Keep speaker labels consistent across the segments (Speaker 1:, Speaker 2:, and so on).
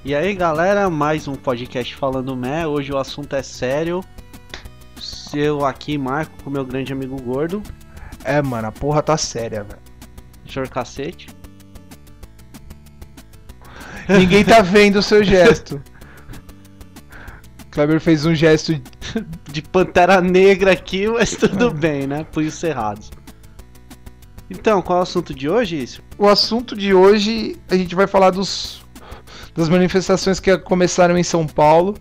Speaker 1: E aí galera, mais um podcast Falando Mé. Hoje o assunto é sério. Eu aqui, Marco, com meu grande amigo gordo.
Speaker 2: É, mano, a porra tá séria, velho.
Speaker 1: Senhor Cacete.
Speaker 2: Ninguém tá vendo o seu gesto. Kleber fez um gesto
Speaker 1: de Pantera Negra aqui, mas tudo bem, né? Punhos cerrados. Então, qual é o assunto de hoje, isso?
Speaker 2: O assunto de hoje, a gente vai falar das manifestações que começaram em São Paulo,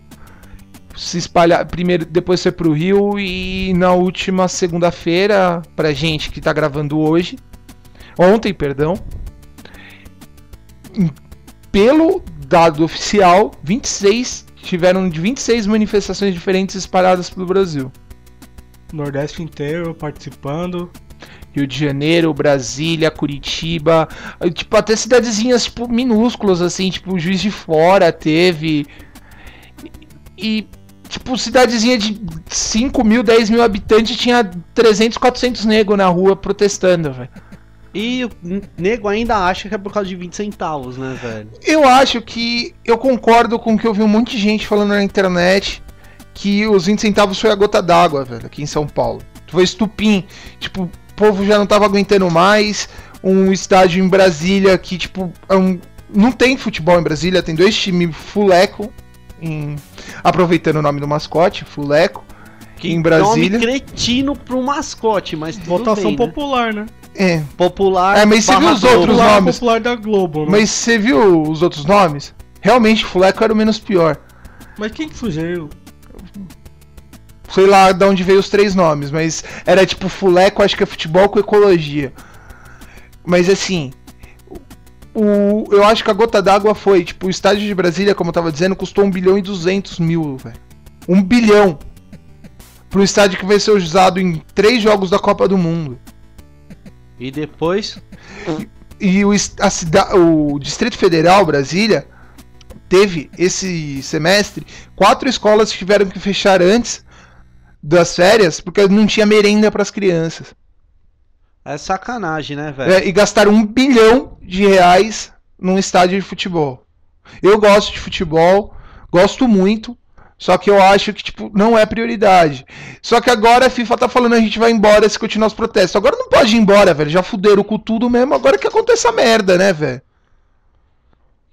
Speaker 2: se espalhar primeiro, depois foi pro Rio e na última segunda-feira, pra gente que tá gravando ontem, pelo dado oficial, tiveram 26 manifestações diferentes espalhadas pelo Brasil.
Speaker 3: Nordeste inteiro participando.
Speaker 2: Rio de Janeiro, Brasília, Curitiba, tipo, até cidadezinhas, tipo, minúsculas, assim, tipo, Juiz de Fora teve. E, tipo, cidadezinha de 5 mil, 10 mil habitantes tinha 300, 400 negros na rua protestando, velho.
Speaker 1: E o nego ainda acha que é por causa de 20 centavos, né, velho?
Speaker 2: Eu concordo com o que eu vi um monte de gente falando na internet, que os 20 centavos foi a gota d'água, velho, aqui em São Paulo. Foi estupim, tipo, o povo já não tava aguentando mais. Um estádio em Brasília que, tipo, não tem futebol em Brasília, tem 2 times fuleco, aproveitando o nome do mascote, fuleco,
Speaker 1: que
Speaker 2: em Brasília.
Speaker 1: Nome cretino pro mascote, mas
Speaker 3: votação
Speaker 1: bem,
Speaker 3: popular, né?
Speaker 2: É.
Speaker 1: Popular.
Speaker 2: Mas você viu os outros nomes?
Speaker 3: Popular da Globo, né?
Speaker 2: Mas você viu os outros nomes? Realmente, fuleco era o menos pior.
Speaker 3: Mas quem que sugeriu?
Speaker 2: Sei lá de onde veio os 3 nomes, mas era tipo fuleco, acho que é futebol com ecologia. Mas assim, eu acho que a gota d'água foi, tipo, o estádio de Brasília, como eu tava dizendo, custou 1 bilhão e 200 mil, velho. 1 bilhão! Pro estádio que vai ser usado em 3 jogos da Copa do Mundo.
Speaker 1: E depois?
Speaker 2: E o Distrito Federal, Brasília, teve esse semestre 4 escolas que tiveram que fechar antes das férias, porque não tinha merenda para as crianças.
Speaker 1: É sacanagem, né, velho?
Speaker 2: E gastaram 1 bilhão de reais num estádio de futebol. Eu gosto de futebol, gosto muito, só que eu acho que, tipo, não é prioridade. Só que agora a FIFA tá falando a gente vai embora se continuar os protestos. Agora não pode ir embora, velho, já fuderam com tudo mesmo, agora que acontece a merda, né, velho?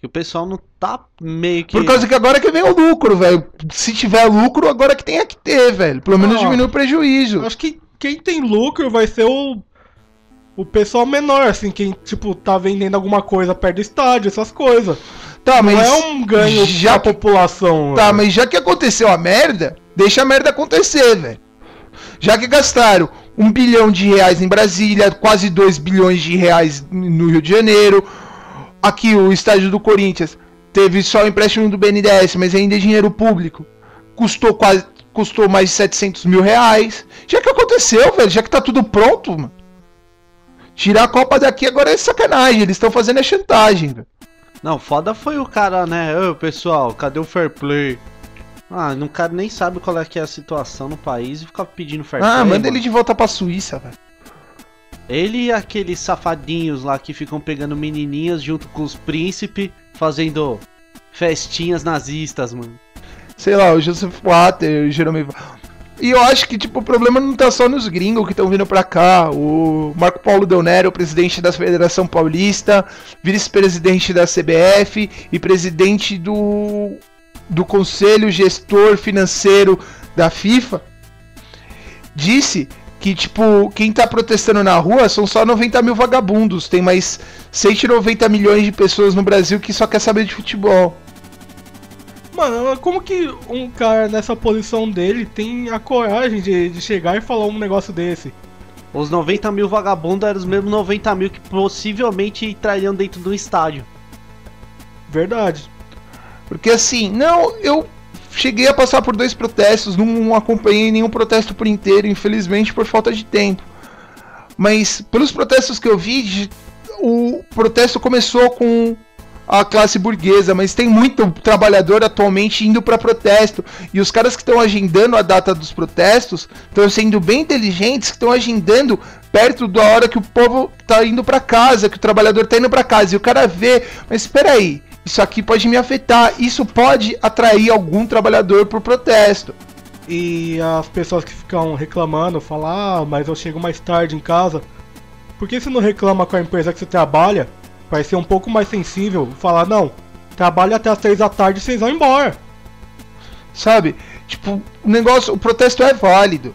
Speaker 1: Que o pessoal não tá meio que...
Speaker 2: Por causa que agora que vem o lucro, velho. Se tiver lucro, agora que tem que ter, velho. Pelo menos diminui o prejuízo.
Speaker 3: Acho que quem tem lucro vai ser o pessoal menor, assim, quem, tipo, tá vendendo alguma coisa perto do estádio, essas coisas.
Speaker 2: Tá,
Speaker 3: não
Speaker 2: mas
Speaker 3: é um ganho
Speaker 2: já
Speaker 3: pra população.
Speaker 2: Tá,
Speaker 3: velho.
Speaker 2: mas já que aconteceu a merda, deixa a merda acontecer, velho. Já que gastaram 1 bilhão de reais em Brasília, quase 2 bilhões de reais no Rio de Janeiro. Aqui o estádio do Corinthians teve só o empréstimo do BNDES, mas ainda é dinheiro público. Custou mais de 700 mil reais. Já que aconteceu, velho, já que tá tudo pronto, mano. Tirar a Copa daqui agora é sacanagem, eles estão fazendo a chantagem, velho.
Speaker 1: Não, foda foi o cara, né? Ô, pessoal, cadê o fair play? Ah, o cara nem sabe qual é que é a situação no país e fica pedindo fair play.
Speaker 2: Ah, manda
Speaker 1: mano.
Speaker 2: ele de volta pra Suíça, velho.
Speaker 1: Ele e aqueles safadinhos lá que ficam pegando menininhas junto com os príncipes, fazendo festinhas nazistas, mano.
Speaker 2: Sei lá, o Joseph Water, o Jerome... E eu acho que, tipo, o problema não tá só nos gringos que estão vindo pra cá. O Marco Paulo Del Nero, presidente da Federação Paulista, vice-presidente da CBF e presidente do Conselho Gestor Financeiro da FIFA, disse que, tipo, quem tá protestando na rua são só 90 mil vagabundos. Tem mais 190 milhões de pessoas no Brasil que só quer saber de futebol.
Speaker 3: Mano, como que um cara nessa posição dele tem a coragem de chegar e falar um negócio desse?
Speaker 1: Os 90 mil vagabundos eram os mesmos 90 mil que possivelmente entrariam dentro do estádio.
Speaker 3: Verdade.
Speaker 2: Porque assim, eu cheguei a passar por 2 protestos, não acompanhei nenhum protesto por inteiro, infelizmente por falta de tempo. Mas pelos protestos que eu vi, o protesto começou com a classe burguesa, mas tem muito trabalhador atualmente indo para protesto, e os caras que estão agendando a data dos protestos estão sendo bem inteligentes, que estão agendando perto da hora que o povo tá indo para casa, que o trabalhador tá indo para casa, e o cara vê, mas espera aí, isso aqui pode me afetar, isso pode atrair algum trabalhador pro protesto.
Speaker 3: E as pessoas que ficam reclamando, falam, mas eu chego mais tarde em casa. Por que você não reclama com a empresa que você trabalha? Vai ser um pouco mais sensível, falar, não, trabalha até as 3 da tarde e vocês vão embora.
Speaker 2: Sabe? Tipo, o protesto é válido.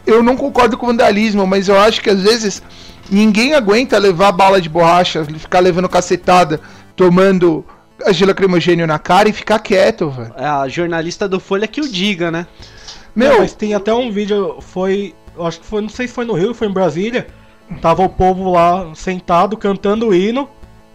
Speaker 2: Eu não concordo com o vandalismo, mas eu acho que às vezes ninguém aguenta levar bala de borracha, ficar levando cacetada, tomando gelo lacrimogênio na cara e ficar quieto, velho.
Speaker 1: É a jornalista do Folha que o diga, né?
Speaker 2: Meu,
Speaker 3: Mas tem até um vídeo, acho que foi, não sei se foi no Rio, foi em Brasília. Tava o povo lá sentado, cantando o hino.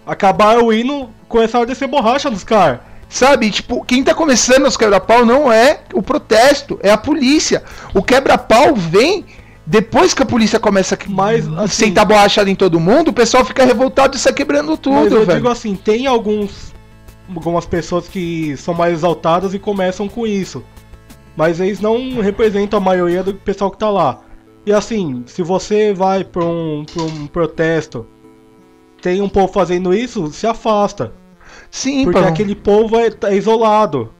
Speaker 3: Acabaram o hino, começaram a descer borracha nos caras.
Speaker 2: sabe, tipo, quem tá começando os quebra-pau não é o protesto, é a polícia. O quebra-pau vem depois que a polícia começa a
Speaker 3: assim,
Speaker 2: sentar borrachada em todo mundo, o pessoal fica revoltado e sai quebrando tudo,
Speaker 3: mas eu
Speaker 2: velho.
Speaker 3: digo assim, tem algumas pessoas que são mais exaltadas e começam com isso. Mas eles não representam a maioria do pessoal que tá lá. E assim, se você vai pra um protesto, tem um povo fazendo isso, se afasta.
Speaker 2: Sim,
Speaker 3: porque aquele povo é isolado.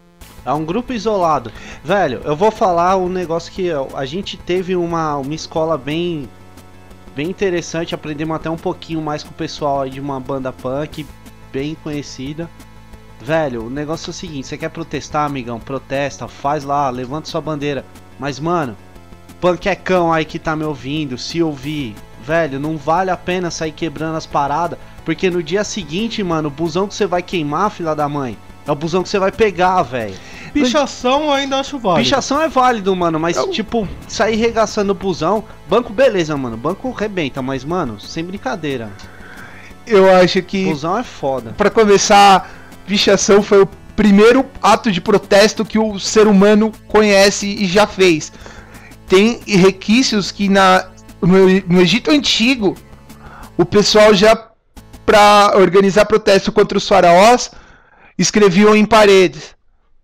Speaker 1: É um grupo isolado. Velho, eu vou falar um negócio que a gente teve uma escola bem interessante. Aprendemos até um pouquinho mais com o pessoal aí de uma banda punk bem conhecida. Velho, o negócio é o seguinte: você quer protestar, amigão? Protesta, faz lá, levanta sua bandeira. Mas, mano, panquecão aí que tá me ouvindo, se ouvir, velho, não vale a pena sair quebrando as paradas. Porque no dia seguinte, mano, o busão que você vai queimar, filha da mãe, é o busão que você vai pegar, velho.
Speaker 3: Pichação eu ainda acho válido.
Speaker 1: Pichação é válido, mano, mas tipo, sair regaçando o busão. Banco, beleza, mano, banco rebenta, mas, mano, sem brincadeira.
Speaker 2: Eu acho que,
Speaker 1: busão é foda.
Speaker 2: Pra começar, pichação foi o primeiro ato de protesto que o ser humano conhece e já fez. Tem requisitos que no Egito Antigo, o pessoal já, pra organizar protesto contra os faraós, escreviam em paredes.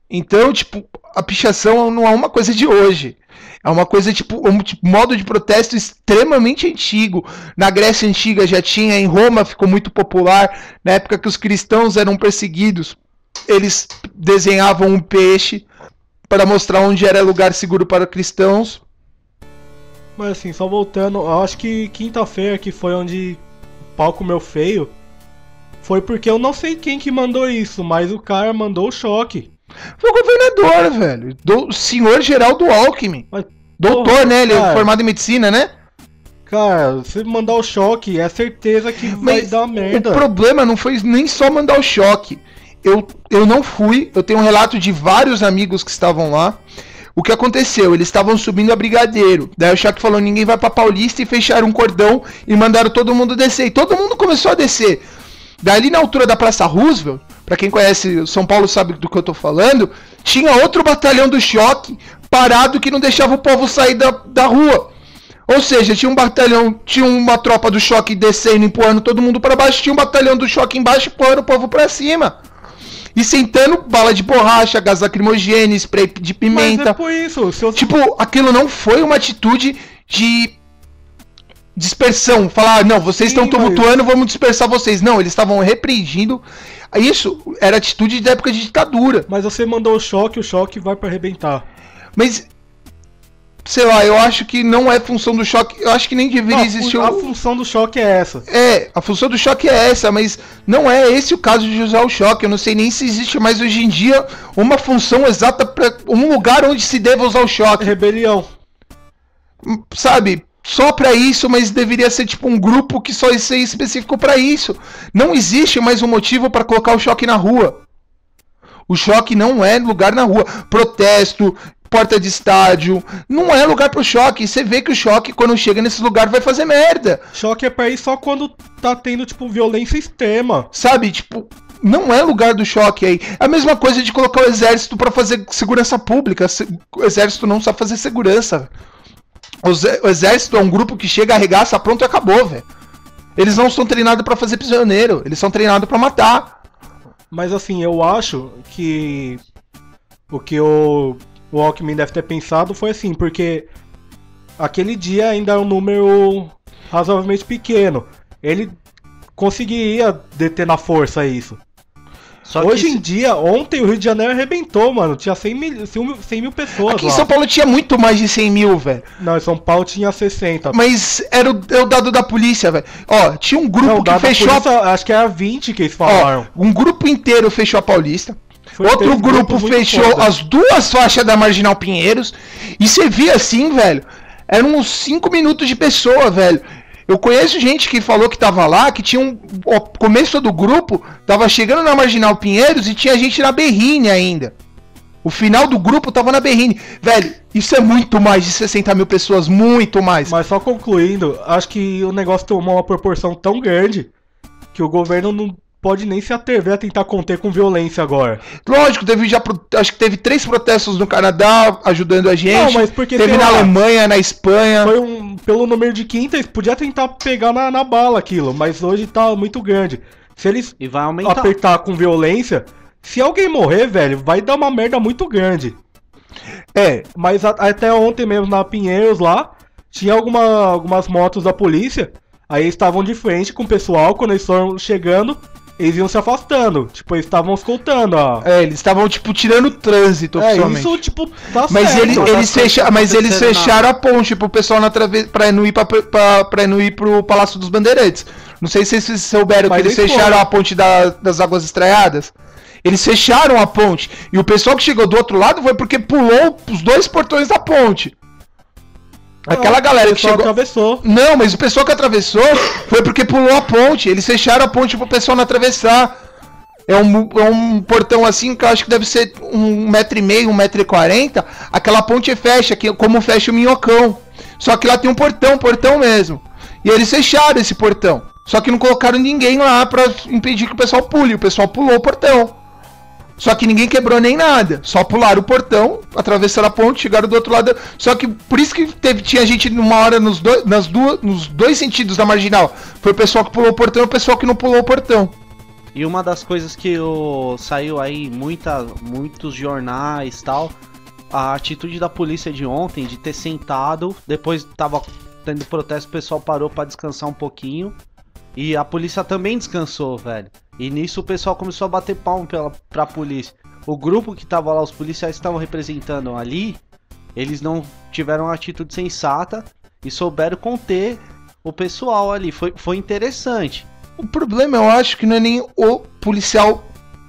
Speaker 2: Então, tipo, a pichação não é uma coisa de hoje. É uma coisa, tipo, um modo de protesto extremamente antigo. Na Grécia Antiga já tinha, em Roma ficou muito popular. Na época que os cristãos eram perseguidos, eles desenhavam um peixe para mostrar onde era lugar seguro para cristãos.
Speaker 3: Mas assim, só voltando, eu acho que quinta-feira, que foi onde o pau comeu feio, foi porque eu não sei quem que mandou isso, mas o cara mandou o choque.
Speaker 2: Foi o governador, velho. Do senhor Geraldo Alckmin.
Speaker 3: Mas,
Speaker 2: doutor,
Speaker 3: porra,
Speaker 2: né? Ele é
Speaker 3: cara,
Speaker 2: formado em medicina, né?
Speaker 3: Cara, se mandar o choque, é certeza que vai dar merda.
Speaker 2: O problema não foi nem só mandar o choque. Eu não fui, eu tenho um relato de vários amigos que estavam lá. O que aconteceu? Eles estavam subindo a Brigadeiro. Daí o choque falou: ninguém vai pra Paulista, e fecharam um cordão e mandaram todo mundo descer. E todo mundo começou a descer. Dali na altura da Praça Roosevelt, pra quem conhece São Paulo sabe do que eu tô falando, tinha outro batalhão do choque parado que não deixava o povo sair da rua. Ou seja, tinha um batalhão, tinha uma tropa do choque descendo, empurrando todo mundo pra baixo, tinha um batalhão do choque embaixo, empurrando o povo pra cima. E sentando bala de borracha, gás lacrimogêneo, spray de pimenta.
Speaker 3: Mas é por isso.
Speaker 2: Tipo, aquilo não foi uma atitude de dispersão. Falar, não, vocês estão tumultuando, vamos dispersar vocês. Não, eles estavam repreendindo. Isso era atitude da época de ditadura.
Speaker 3: Mas você mandou o choque vai pra arrebentar.
Speaker 2: Mas, sei lá, eu acho que não é função do choque. Eu acho que nem deveria existir.
Speaker 3: A função do choque é essa.
Speaker 2: É, a função do choque é essa, mas não é esse o caso de usar o choque. Eu não sei nem se existe mais hoje em dia uma função exata para um lugar onde se deva usar o choque.
Speaker 3: Rebelião.
Speaker 2: Sabe? Só pra isso, mas deveria ser tipo um grupo que só ser específico pra isso. Não existe mais um motivo pra colocar o choque na rua. O choque não é lugar na rua. Protesto, porta de estádio, não é lugar pro choque. Você vê que o choque, quando chega nesse lugar, vai fazer merda.
Speaker 3: Choque é pra ir só quando tá tendo, tipo, violência extrema.
Speaker 2: Sabe, tipo, não é lugar do choque aí. É a mesma coisa de colocar o exército pra fazer segurança pública. O exército não sabe fazer segurança. O exército é um grupo que chega, arregaça, pronto e acabou, velho. Eles não são treinados pra fazer prisioneiro, eles são treinados pra matar.
Speaker 3: Mas assim, eu acho que o que o Alckmin deve ter pensado foi assim, porque aquele dia ainda é um número razoavelmente pequeno. Ele conseguiria deter na força isso.
Speaker 1: Só que
Speaker 3: Hoje em dia, ontem o Rio de Janeiro arrebentou, mano. Tinha 100 mil pessoas
Speaker 2: Aqui em
Speaker 3: lá.
Speaker 2: São Paulo tinha muito mais de 100 mil, velho.
Speaker 3: Não, em São Paulo tinha 60.
Speaker 2: Mas era o dado da polícia, velho. Ó, tinha um grupo
Speaker 3: Não,
Speaker 2: que
Speaker 3: da
Speaker 2: fechou
Speaker 3: polícia, acho que era 20 que eles falaram.
Speaker 2: Ó, um grupo inteiro fechou a Paulista.
Speaker 3: Foi
Speaker 2: Outro
Speaker 3: três
Speaker 2: grupo
Speaker 3: grupos muito
Speaker 2: fechou
Speaker 3: foda.
Speaker 2: as duas faixas da Marginal Pinheiros. E você via assim, velho. Eram uns 5 minutos de pessoa, velho. Eu conheço gente que falou que tava lá, que tinha o começo do grupo, tava chegando na Marginal Pinheiros e tinha gente na Berrine ainda. O final do grupo tava na Berrine. Velho, isso é muito mais de 60 mil pessoas, muito mais.
Speaker 3: Mas só concluindo, acho que o negócio tomou uma proporção tão grande que o governo não pode nem se atrever a tentar conter com violência agora.
Speaker 2: Lógico, acho que teve 3 protestos no Canadá ajudando a gente.
Speaker 3: Não, mas porque,
Speaker 2: teve
Speaker 3: sei
Speaker 2: na
Speaker 3: lá,
Speaker 2: Alemanha, na Espanha.
Speaker 3: Foi pelo número de quinta, eles podiam tentar pegar na bala aquilo, mas hoje tá muito grande. Se eles
Speaker 1: E vai aumentar.
Speaker 3: apertar com violência, se alguém morrer, velho, vai dar uma merda muito grande.
Speaker 2: É,
Speaker 3: Mas até ontem mesmo na Pinheiros lá, tinha algumas motos da polícia, aí eles estavam de frente com o pessoal, quando eles foram chegando, eles iam se afastando. Tipo, eles estavam escoltando, ó.
Speaker 2: eles estavam, tipo, tirando o trânsito oficialmente.
Speaker 3: Isso, tipo, tá
Speaker 2: Mas,
Speaker 3: certo.
Speaker 2: eles fecharam a ponte pro pessoal pra não ir pro Palácio dos Bandeirantes. Não sei se vocês souberam
Speaker 3: Mas
Speaker 2: que eles
Speaker 3: eles
Speaker 2: fecharam
Speaker 3: foram.
Speaker 2: a ponte das Águas Estreadas. Eles fecharam a ponte. E o pessoal que chegou do outro lado foi porque pulou os 2 portões da ponte. Aquela galera que chegou.
Speaker 3: Atravessou.
Speaker 2: Não, mas o pessoal que atravessou foi porque pulou a ponte. Eles fecharam a ponte pro pessoal não atravessar. É um portão assim que eu acho que deve ser 1,5 m, 1,40 m. Aquela ponte fecha, como fecha o Minhocão. Só que lá tem um portão mesmo. E eles fecharam esse portão. Só que não colocaram ninguém lá pra impedir que o pessoal pule. O pessoal pulou o portão. Só que ninguém quebrou nem nada. Só pularam o portão, atravessaram a ponte, chegaram do outro lado. Só que por isso que tinha gente numa hora nos dois sentidos da Marginal. Foi o pessoal que pulou o portão e o pessoal que não pulou o portão.
Speaker 1: E uma das coisas que saiu aí, muitos jornais e tal, a atitude da polícia de ontem, de ter sentado, depois tava tendo protesto, o pessoal parou pra descansar um pouquinho. E a polícia também descansou, velho. E nisso o pessoal começou a bater palmo pra polícia. O grupo que tava lá, os policiais que estavam representando ali, eles não tiveram uma atitude sensata e souberam conter o pessoal ali. Foi interessante.
Speaker 2: O problema, eu acho que não é nem o policial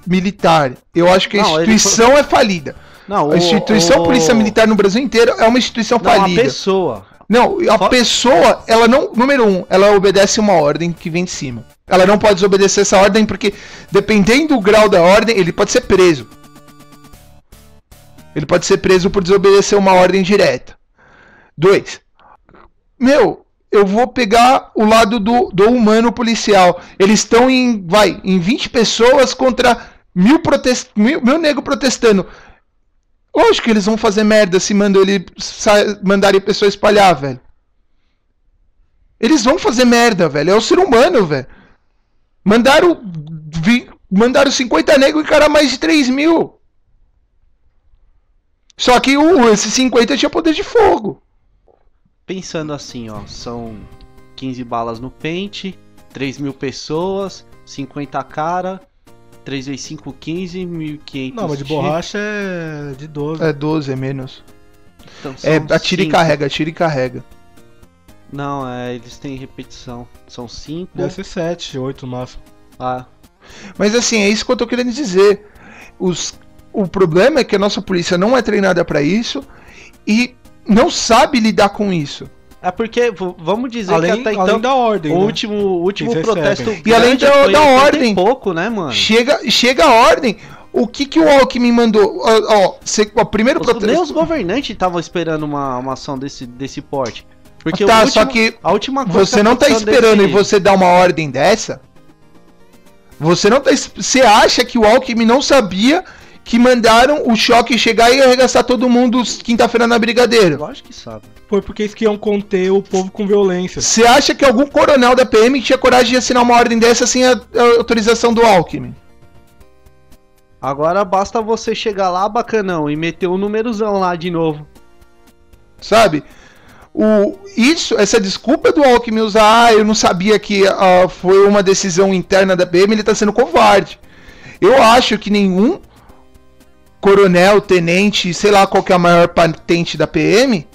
Speaker 2: militar. Eu acho que a instituição é falida.
Speaker 1: Não,
Speaker 2: a instituição polícia militar no Brasil inteiro é uma instituição falida.
Speaker 1: A pessoa.
Speaker 2: Não, a pessoa, ela não... Número 1, ela obedece uma ordem que vem de cima. Ela não pode desobedecer essa ordem porque, dependendo do grau da ordem, ele pode ser preso. Ele pode ser preso por desobedecer uma ordem direta. 2. Eu vou pegar o lado do humano policial. Eles estão em 20 pessoas contra 1.000 nego protestando. Lógico que eles vão fazer merda se mandarem a pessoa espalhar, velho. Eles vão fazer merda, velho. É o ser humano, velho. Mandaram 50 negros e encarar mais de 3 mil. Só que esses 50 tinha poder de fogo.
Speaker 1: Pensando assim, ó, são 15 balas no pente, 3.000 pessoas, 50 cara, 3 × 5, 15, 1.500.
Speaker 3: Não, mas de borracha é de 12.
Speaker 2: É 12, é menos.
Speaker 1: Então,
Speaker 2: Atira e carrega, atira e carrega.
Speaker 1: Não, eles têm repetição. São 5.
Speaker 3: Deve ser 7, 8 no máximo.
Speaker 2: Mas assim, é isso que eu tô querendo dizer. O problema é que a nossa polícia não é treinada pra isso e não sabe lidar com isso.
Speaker 1: É porque, vamos dizer
Speaker 3: além,
Speaker 1: que até então,
Speaker 3: além da ordem,
Speaker 1: o
Speaker 3: né?
Speaker 1: último protesto
Speaker 2: E além da ordem,
Speaker 1: pouco, né, mano?
Speaker 2: Chega a ordem. O que o Alckmin mandou? O primeiro protesto...
Speaker 1: Nem os governantes estavam esperando uma ação desse porte. Porque
Speaker 2: só que
Speaker 1: a última coisa
Speaker 2: você não tá esperando e você dá uma ordem dessa? Você não tá... Você acha que o Alckmin não sabia que mandaram o choque chegar e arregaçar todo mundo quinta-feira na Brigadeiro?
Speaker 1: Lógico que sabe.
Speaker 3: Foi porque eles queriam conter o povo com violência.
Speaker 2: Você acha que algum coronel da PM tinha coragem de assinar uma ordem dessa sem a autorização do Alckmin?
Speaker 1: Agora basta você chegar lá, bacanão, e meter um numerozão lá de novo.
Speaker 2: Sabe? Essa desculpa do Alckmin usar, eu não sabia que foi uma decisão interna da PM, ele tá sendo covarde. Eu acho que nenhum coronel, tenente, sei lá qual que é a maior patente da PM,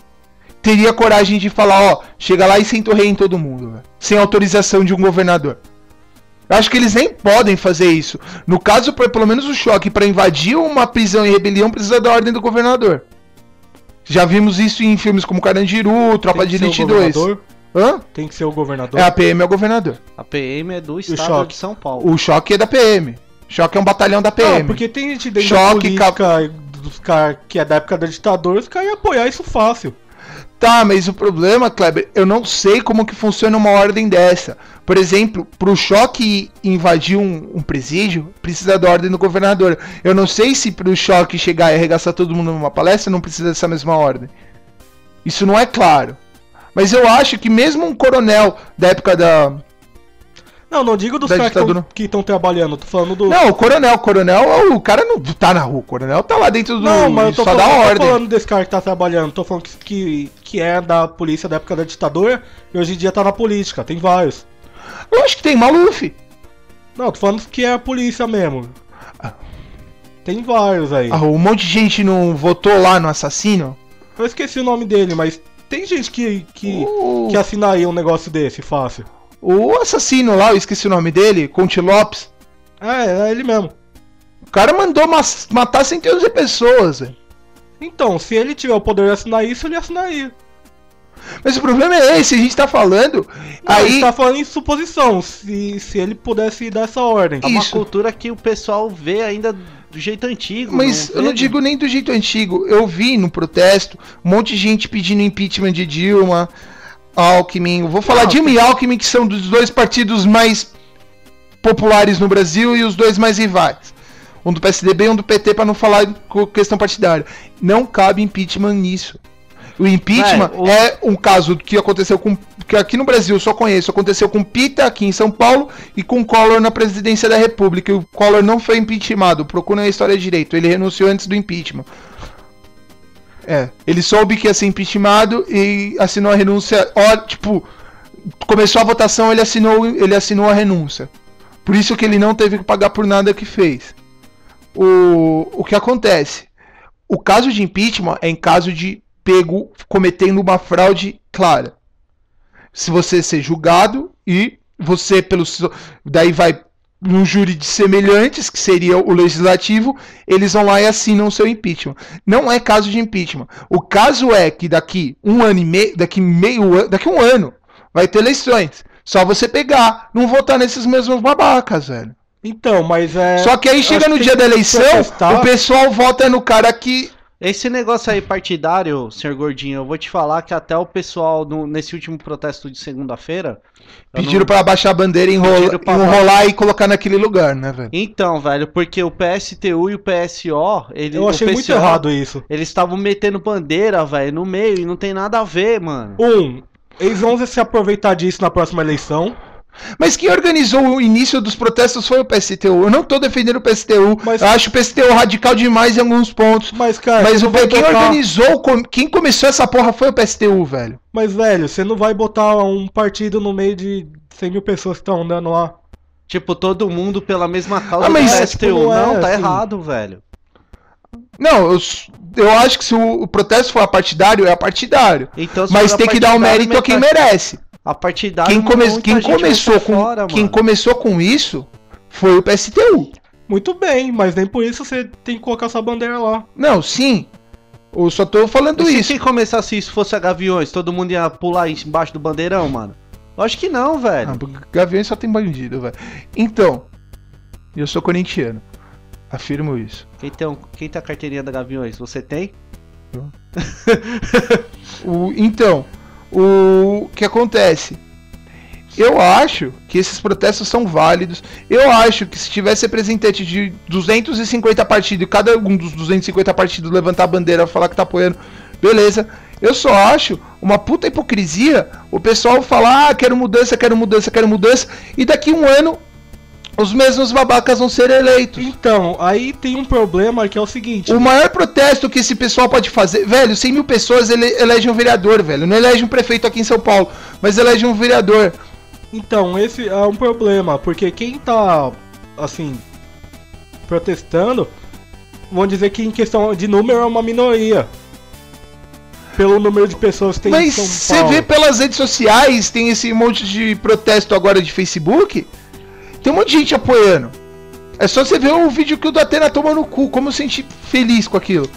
Speaker 2: teria coragem de falar, ó, chega lá e senta o rei em todo mundo, véio, sem autorização de um governador. Eu acho que eles nem podem fazer isso. No caso, pelo menos o Choque, para invadir uma prisão e rebelião, precisa da ordem do governador. Já vimos isso em filmes como Carandiru, Tropa de Elite 2. Hã?
Speaker 3: Tem que ser o governador?
Speaker 2: É, a PM é o governador.
Speaker 1: A PM é do estado de São Paulo.
Speaker 2: O Choque é da PM. Choque é um batalhão da PM.
Speaker 3: Ah, porque tem gente dentro da política, dos caras que é da época da ditadura, os caras iam apoiar isso fácil.
Speaker 2: Tá, mas o problema, Kleber, eu não sei como que funciona uma ordem dessa. Por exemplo, pro Choque invadir um presídio, precisa da ordem do governador. Eu não sei se pro Choque chegar e arregaçar todo mundo numa palestra, não precisa dessa mesma ordem. Isso não é claro. Mas eu acho que mesmo um coronel da época da...
Speaker 3: Não digo dos caras que estão trabalhando, tô falando do...
Speaker 2: Não, o coronel, o cara não tá na rua, o coronel tá lá dentro do...
Speaker 3: Não, mas eu tô
Speaker 2: ordem.
Speaker 3: Tô falando desse cara que tá trabalhando, tô falando que é da polícia da época da ditadura e hoje em dia tá na política, tem vários.
Speaker 2: Lógico que tem, Maluf.
Speaker 3: Não, tô falando que é a polícia mesmo. Tem vários aí.
Speaker 2: Um monte de gente não votou lá no assassino?
Speaker 3: Eu esqueci o nome dele, mas tem gente que assina aí um negócio desse, fácil.
Speaker 2: O assassino lá, eu esqueci o nome dele, Conte Lopes.
Speaker 3: É ele mesmo.
Speaker 2: O cara mandou matar centenas de pessoas, velho.
Speaker 3: Então, se ele tiver o poder de assinar isso, ele assinaria.
Speaker 2: Mas o problema é esse, a gente tá falando...
Speaker 3: Não, a gente tá falando em suposição, se ele pudesse dar essa ordem.
Speaker 1: É uma cultura que o pessoal vê ainda do jeito antigo.
Speaker 2: Mas eu não digo nem do jeito antigo. Eu vi no protesto um monte de gente pedindo impeachment de Dilma, Alckmin. Eu vou falar Dilma e Alckmin, que são dos dois partidos mais populares no Brasil e os dois mais rivais. Um do PSDB e um do PT, para não falar com questão partidária. Não cabe impeachment nisso. O impeachment é um caso que aconteceu com... que aqui no Brasil eu só conheço. Aconteceu com Pita aqui em São Paulo e com Collor na presidência da República. E o Collor não foi impeachmentado. Procurem a história direito. Ele renunciou antes do impeachment. Ele soube que ia ser impeachmentado e assinou a renúncia. Começou a votação, ele assinou a renúncia. Por isso que ele não teve que pagar por nada que fez. O que acontece? O caso de impeachment é em caso de pego cometendo uma fraude clara. Se você ser julgado e você daí vai num júri de semelhantes, que seria o legislativo, eles vão lá e assinam o seu impeachment. Não é caso de impeachment. O caso é que daqui um ano e meio, daqui um ano vai ter eleições. Só você pegar, não votar nesses mesmos babacas, velho.
Speaker 3: Então, mas
Speaker 2: Só que aí chega no dia da eleição, o pessoal vota no cara que...
Speaker 1: Esse negócio aí partidário, senhor Gordinho, eu vou te falar que até o pessoal, nesse último protesto de segunda-feira...
Speaker 2: Pediram pra abaixar a bandeira, enrolar e colocar naquele lugar, né, velho?
Speaker 1: Então, velho, porque o PSTU e o PSO...
Speaker 3: Eu achei muito errado isso.
Speaker 1: Eles estavam metendo bandeira, velho, no meio, e não tem nada a ver, mano.
Speaker 3: Eles vão se aproveitar disso na próxima eleição.
Speaker 2: Mas quem organizou o início dos protestos foi o PSTU. Eu não tô defendendo o PSTU. Eu acho o PSTU radical demais em alguns pontos.
Speaker 3: Mas, cara,
Speaker 2: quem começou essa porra foi o PSTU, velho.
Speaker 3: Mas, velho, você não vai botar um partido no meio de 100 mil pessoas que estão andando lá.
Speaker 1: Tipo, todo mundo pela mesma causa
Speaker 2: do
Speaker 1: PSTU. Não, tá errado, velho.
Speaker 2: Não, eu acho que se o protesto for partidário, é partidário.
Speaker 1: Então,
Speaker 2: mas tem que dar o mérito a quem merece.
Speaker 1: A partidária
Speaker 2: quem começou com isso foi o PSTU.
Speaker 3: Muito bem, mas nem por isso você tem que colocar essa bandeira lá.
Speaker 2: Não, sim. Eu só tô falando isso.
Speaker 1: Se quem começasse isso fosse a Gaviões, todo mundo ia pular embaixo do bandeirão, mano? Lógico que não, velho.
Speaker 2: Gaviões só tem bandido, velho. Então, eu sou corintiano. Afirmo isso.
Speaker 1: Quem tem a carteirinha da Gaviões? Você tem?
Speaker 2: O que acontece? Eu acho que esses protestos são válidos. Eu acho que se tivesse representante de 250 partidos e cada um dos 250 partidos levantar a bandeira e falar que tá apoiando, beleza. Eu só acho uma puta hipocrisia o pessoal falar, quero mudança, e daqui um ano os mesmos babacas vão ser eleitos.
Speaker 3: Então, aí tem um problema que é o seguinte...
Speaker 2: O maior protesto que esse pessoal pode fazer... Velho, 100 mil pessoas elegem um vereador, velho. Não elege um prefeito aqui em São Paulo, mas elege um vereador.
Speaker 3: Então, esse é um problema, porque quem tá, assim... protestando, vão dizer que em questão de número é uma minoria. Pelo número de pessoas que tem
Speaker 2: Mas
Speaker 3: em São
Speaker 2: você
Speaker 3: Paulo.
Speaker 2: vê pelas redes sociais, tem esse monte de protesto agora de Facebook, tem um monte de gente apoiando. É só você ver o vídeo que o Datena toma no cu, como eu senti feliz com aquilo.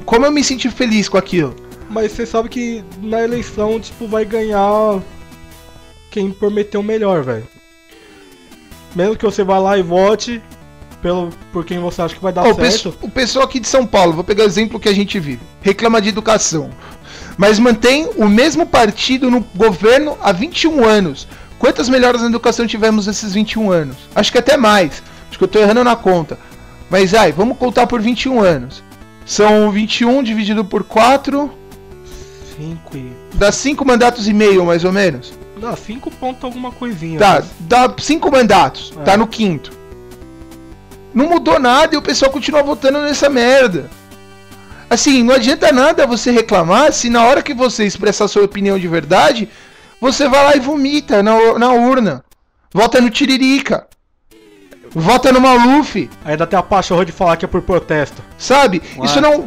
Speaker 2: Como eu me senti feliz com aquilo.
Speaker 3: Mas você sabe que na eleição, tipo, vai ganhar quem prometeu melhor, velho. Mesmo que você vá lá e vote por quem você acha que vai dar certo.
Speaker 2: O pessoal aqui de São Paulo, vou pegar o exemplo que a gente vive, reclama de educação, mas mantém o mesmo partido no governo há 21 anos. Quantas melhoras na educação tivemos nesses 21 anos? Acho que até mais. Acho que eu tô errando na conta. Mas vamos contar por 21 anos. São 21 dividido por 4.
Speaker 3: 5 e...
Speaker 2: Dá 5 mandatos e meio, mais ou menos.
Speaker 3: Dá 5 pontos alguma coisinha.
Speaker 2: Tá, dá 5 mandatos. Tá no quinto. Não mudou nada e o pessoal continua votando nessa merda. Assim, não adianta nada você reclamar se na hora que você expressar sua opinião de verdade, você vai lá e vomita na urna. Vota no Tiririca. Vota no Maluf.
Speaker 3: Ainda tem a pachorra de falar que é por protesto.
Speaker 2: Sabe? Isso não...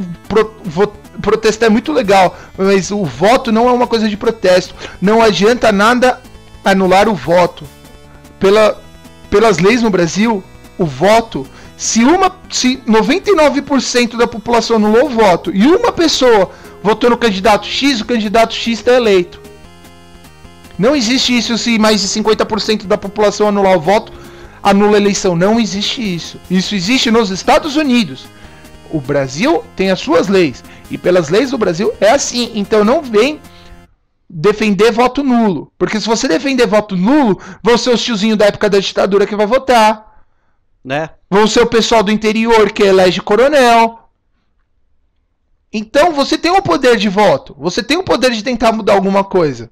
Speaker 2: Protestar é muito legal, mas o voto não é uma coisa de protesto. Não adianta nada anular o voto. Pelas leis no Brasil, o voto, se 99% da população anulou o voto e uma pessoa votou no candidato X, o candidato X está eleito. Não existe isso se mais de 50% da população anular o voto, anula a eleição. Não existe isso. Isso existe nos Estados Unidos. O Brasil tem as suas leis. E pelas leis do Brasil é assim. Então não vem defender voto nulo. Porque se você defender voto nulo, vão ser os tiozinhos da época da ditadura que vai votar.
Speaker 1: Né?
Speaker 2: Vão ser o pessoal do interior que elege coronel. Então você tem o poder de voto. Você tem o poder de tentar mudar alguma coisa.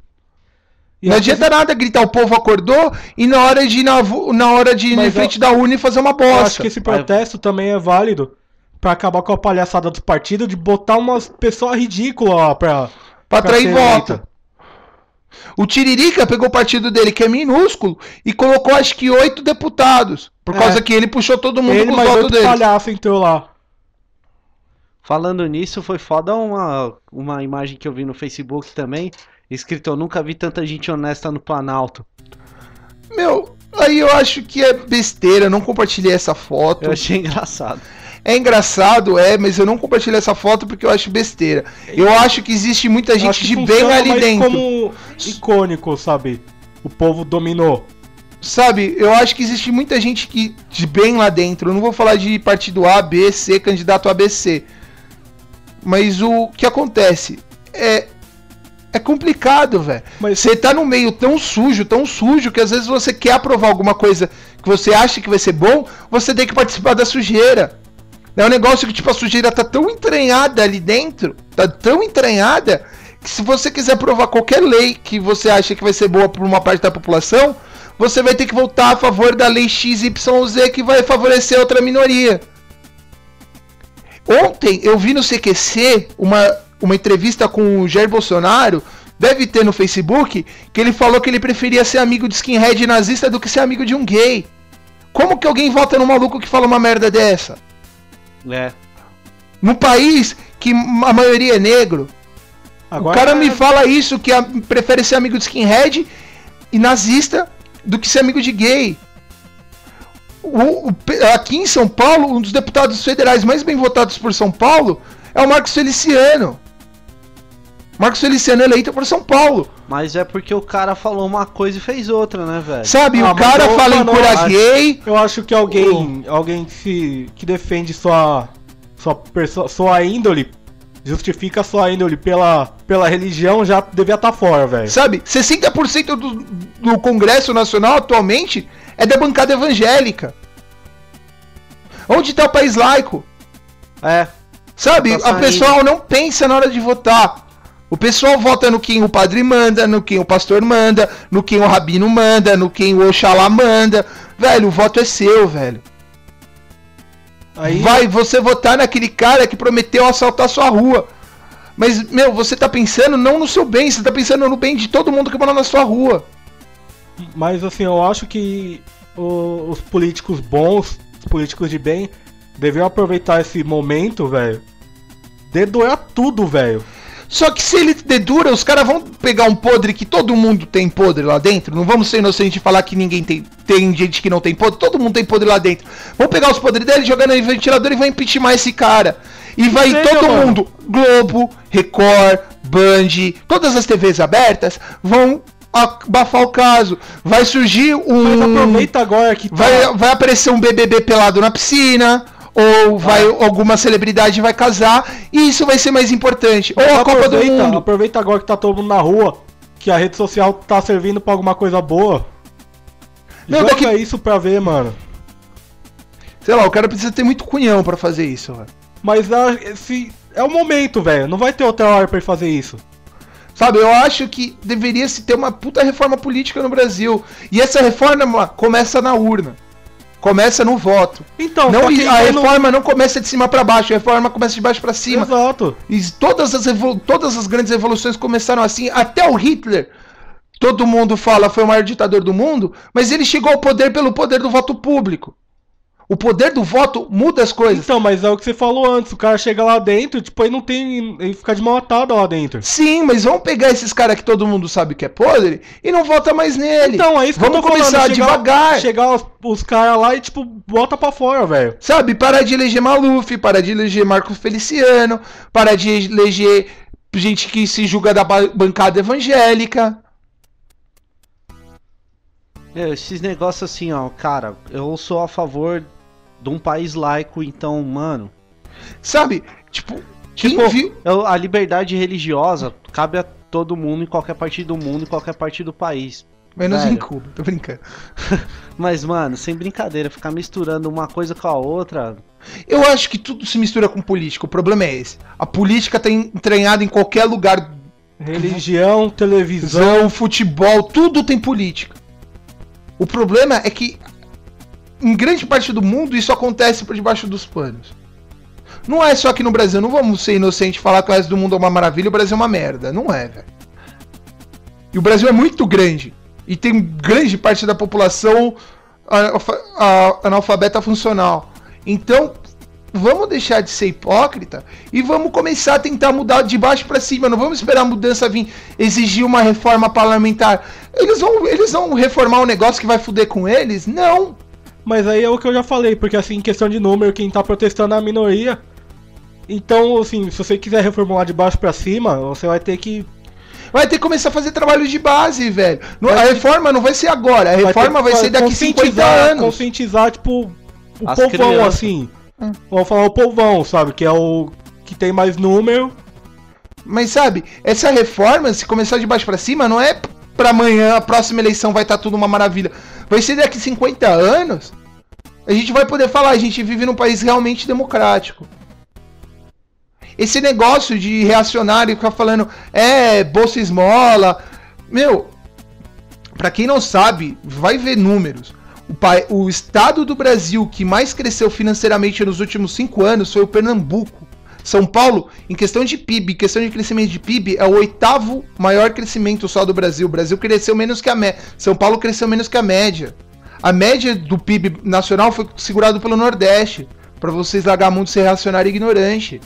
Speaker 2: Não adianta nada gritar, o povo acordou, e na hora de ir na frente da urna e fazer uma bosta.
Speaker 3: Eu acho que esse protesto também é válido pra acabar com a palhaçada dos partidos de botar umas pessoas ridículas lá pra
Speaker 2: atrair voto. O Tiririca pegou o partido dele, que é minúsculo, e colocou acho que 8 deputados. Por causa que ele puxou todo mundo com os votos dele.
Speaker 3: Palhaço entrou lá.
Speaker 1: Falando nisso, foi foda uma imagem que eu vi no Facebook também. Escrito, eu nunca vi tanta gente honesta no Planalto.
Speaker 2: Meu, aí eu acho que é besteira, eu não compartilhei essa foto.
Speaker 1: Eu achei engraçado.
Speaker 2: É engraçado, mas eu não compartilhei essa foto porque eu acho besteira. Eu acho que existe muita gente de bem ali dentro.
Speaker 3: Como icônico, sabe? O povo dominou.
Speaker 2: Sabe, eu acho que existe muita gente de bem lá dentro. Eu não vou falar de partido A, B, C, candidato ABC. Mas o que acontece é complicado, velho. Você tá num meio tão sujo, que às vezes você quer aprovar alguma coisa que você acha que vai ser bom, você tem que participar da sujeira. É um negócio que, tipo, a sujeira tá tão entranhada ali dentro, tá tão entranhada, que se você quiser aprovar qualquer lei que você acha que vai ser boa por uma parte da população, você vai ter que votar a favor da lei XYZ que vai favorecer outra minoria. Ontem eu vi no CQC uma entrevista com o Jair Bolsonaro, deve ter no Facebook, que ele falou que ele preferia ser amigo de skinhead nazista do que ser amigo de um gay. Como que alguém vota num maluco que fala uma merda dessa? Num país que a maioria é negro. Agora, o cara me fala isso, que prefere ser amigo de skinhead e nazista do que ser amigo de gay. Aqui em São Paulo, um dos deputados federais mais bem votados por São Paulo é o Marcos Feliciano. Marcos Feliciano eleito por São Paulo.
Speaker 1: Mas é porque o cara falou uma coisa e fez outra, né, velho?
Speaker 2: Sabe, o cara fala em cura gay.
Speaker 3: Eu acho que alguém que defende sua índole, justifica sua índole pela religião, já devia estar fora, velho.
Speaker 2: Sabe, 60% do Congresso Nacional atualmente é da bancada evangélica. Onde tá o país laico? Sabe, a pessoa não pensa na hora de votar. O pessoal vota no quem o padre manda, no quem o pastor manda, no quem o rabino manda, no quem o Oxalá manda. Velho, o voto é seu, velho. Vai você votar naquele cara que prometeu assaltar sua rua. Mas, meu, você tá pensando não no seu bem, você tá pensando no bem de todo mundo que mora na sua rua.
Speaker 3: Mas, assim, eu acho que os políticos bons políticos de bem deveriam aproveitar esse momento, velho, dedurar tudo, velho.
Speaker 2: Só que se ele dedura, os caras vão pegar um podre que todo mundo tem podre lá dentro. Não vamos ser inocentes e falar que ninguém tem gente que não tem podre. Todo mundo tem podre lá dentro. Vão pegar os podres dele, jogar no ventilador e vai impeachment esse cara. E vai todo mundo, Globo, Record, Band, todas as TVs abertas, vão abafar o caso. Vai surgir um...
Speaker 3: Mas aproveita agora que
Speaker 2: vai aparecer um BBB pelado na piscina... Ou alguma celebridade vai casar, e isso vai ser mais importante. Ou a Copa do Mundo.
Speaker 3: Aproveita agora que tá todo mundo na rua, que a rede social tá servindo pra alguma coisa boa. Não, joga isso pra ver, mano.
Speaker 2: Sei lá, o cara precisa ter muito cunhão pra fazer isso, velho.
Speaker 3: Mas é o momento, velho. Não vai ter outra hora pra ele fazer isso.
Speaker 2: Sabe, eu acho que deveria se ter uma puta reforma política no Brasil. E essa reforma começa na urna. Começa no voto.
Speaker 3: Então,
Speaker 2: não, a reforma não começa de cima para baixo, a reforma começa de baixo para cima.
Speaker 3: Exato.
Speaker 2: E todas as grandes revoluções começaram assim, até o Hitler. Todo mundo fala foi o maior ditador do mundo, mas ele chegou ao poder pelo poder do voto público. O poder do voto muda as coisas.
Speaker 3: Então, mas é o que você falou antes, o cara chega lá dentro, tipo, ele fica de mão atada lá dentro.
Speaker 2: Sim, mas vamos pegar esses caras que todo mundo sabe que é podre e não vota mais nele.
Speaker 3: Então, é isso que
Speaker 2: vamos começar devagar.
Speaker 3: Chegar os caras lá e, tipo, bota pra fora, velho.
Speaker 2: Sabe, parar de eleger Maluf, parar de eleger Marco Feliciano, parar de eleger gente que se julga da bancada evangélica.
Speaker 1: Esses negócios assim, ó, cara, eu sou a favor de um país laico, então, mano...
Speaker 2: Sabe, tipo
Speaker 1: a liberdade religiosa cabe a todo mundo, em qualquer parte do mundo, em qualquer parte do país.
Speaker 2: Menos em Cuba, tô brincando.
Speaker 1: Mas, mano, sem brincadeira, ficar misturando uma coisa com a outra...
Speaker 2: Eu acho que tudo se mistura com política, o problema é esse. A política tá entranhada em qualquer lugar.
Speaker 3: Religião, televisão,
Speaker 2: futebol, tudo tem política. O problema é que em grande parte do mundo isso acontece por debaixo dos panos. Não é só aqui no Brasil, não vamos ser inocentes e falar que o resto do mundo é uma maravilha, o Brasil é uma merda. Não é, velho. E o Brasil é muito grande. E tem grande parte da população analfabeta funcional. Então, vamos deixar de ser hipócrita e vamos começar a tentar mudar de baixo pra cima. Não vamos esperar a mudança vir exigir uma reforma parlamentar. Eles vão reformar um negócio que vai foder com eles? Não.
Speaker 3: Mas aí é o que eu já falei, porque assim, em questão de número, quem tá protestando é a minoria. Então, assim, se você quiser reformular de baixo pra cima, você vai ter que
Speaker 2: começar a fazer trabalho de base, velho. A reforma não vai ser agora, a reforma vai ser daqui 50 anos.
Speaker 3: Conscientizar, tipo, o
Speaker 1: As
Speaker 3: povão,
Speaker 1: crianças.
Speaker 3: assim. Vamos falar o povão, sabe? Que é o que tem mais número.
Speaker 2: Mas sabe, essa reforma, se começar de baixo pra cima, não é pra amanhã, a próxima eleição vai estar tudo uma maravilha. Vai ser daqui 50 anos, a gente vai poder falar, a gente vive num país realmente democrático. Esse negócio de reacionário ficar falando, bolsa esmola. Meu, pra quem não sabe, vai ver números. O estado do Brasil que mais cresceu financeiramente nos últimos 5 anos foi o Pernambuco. São Paulo, em questão de PIB, em questão de crescimento de PIB, é o 8º maior crescimento só do Brasil. O Brasil cresceu menos que a média. São Paulo cresceu menos que a média. A média do PIB nacional foi segurado pelo Nordeste. Pra vocês largar a mão de ser reacionário e ignorante.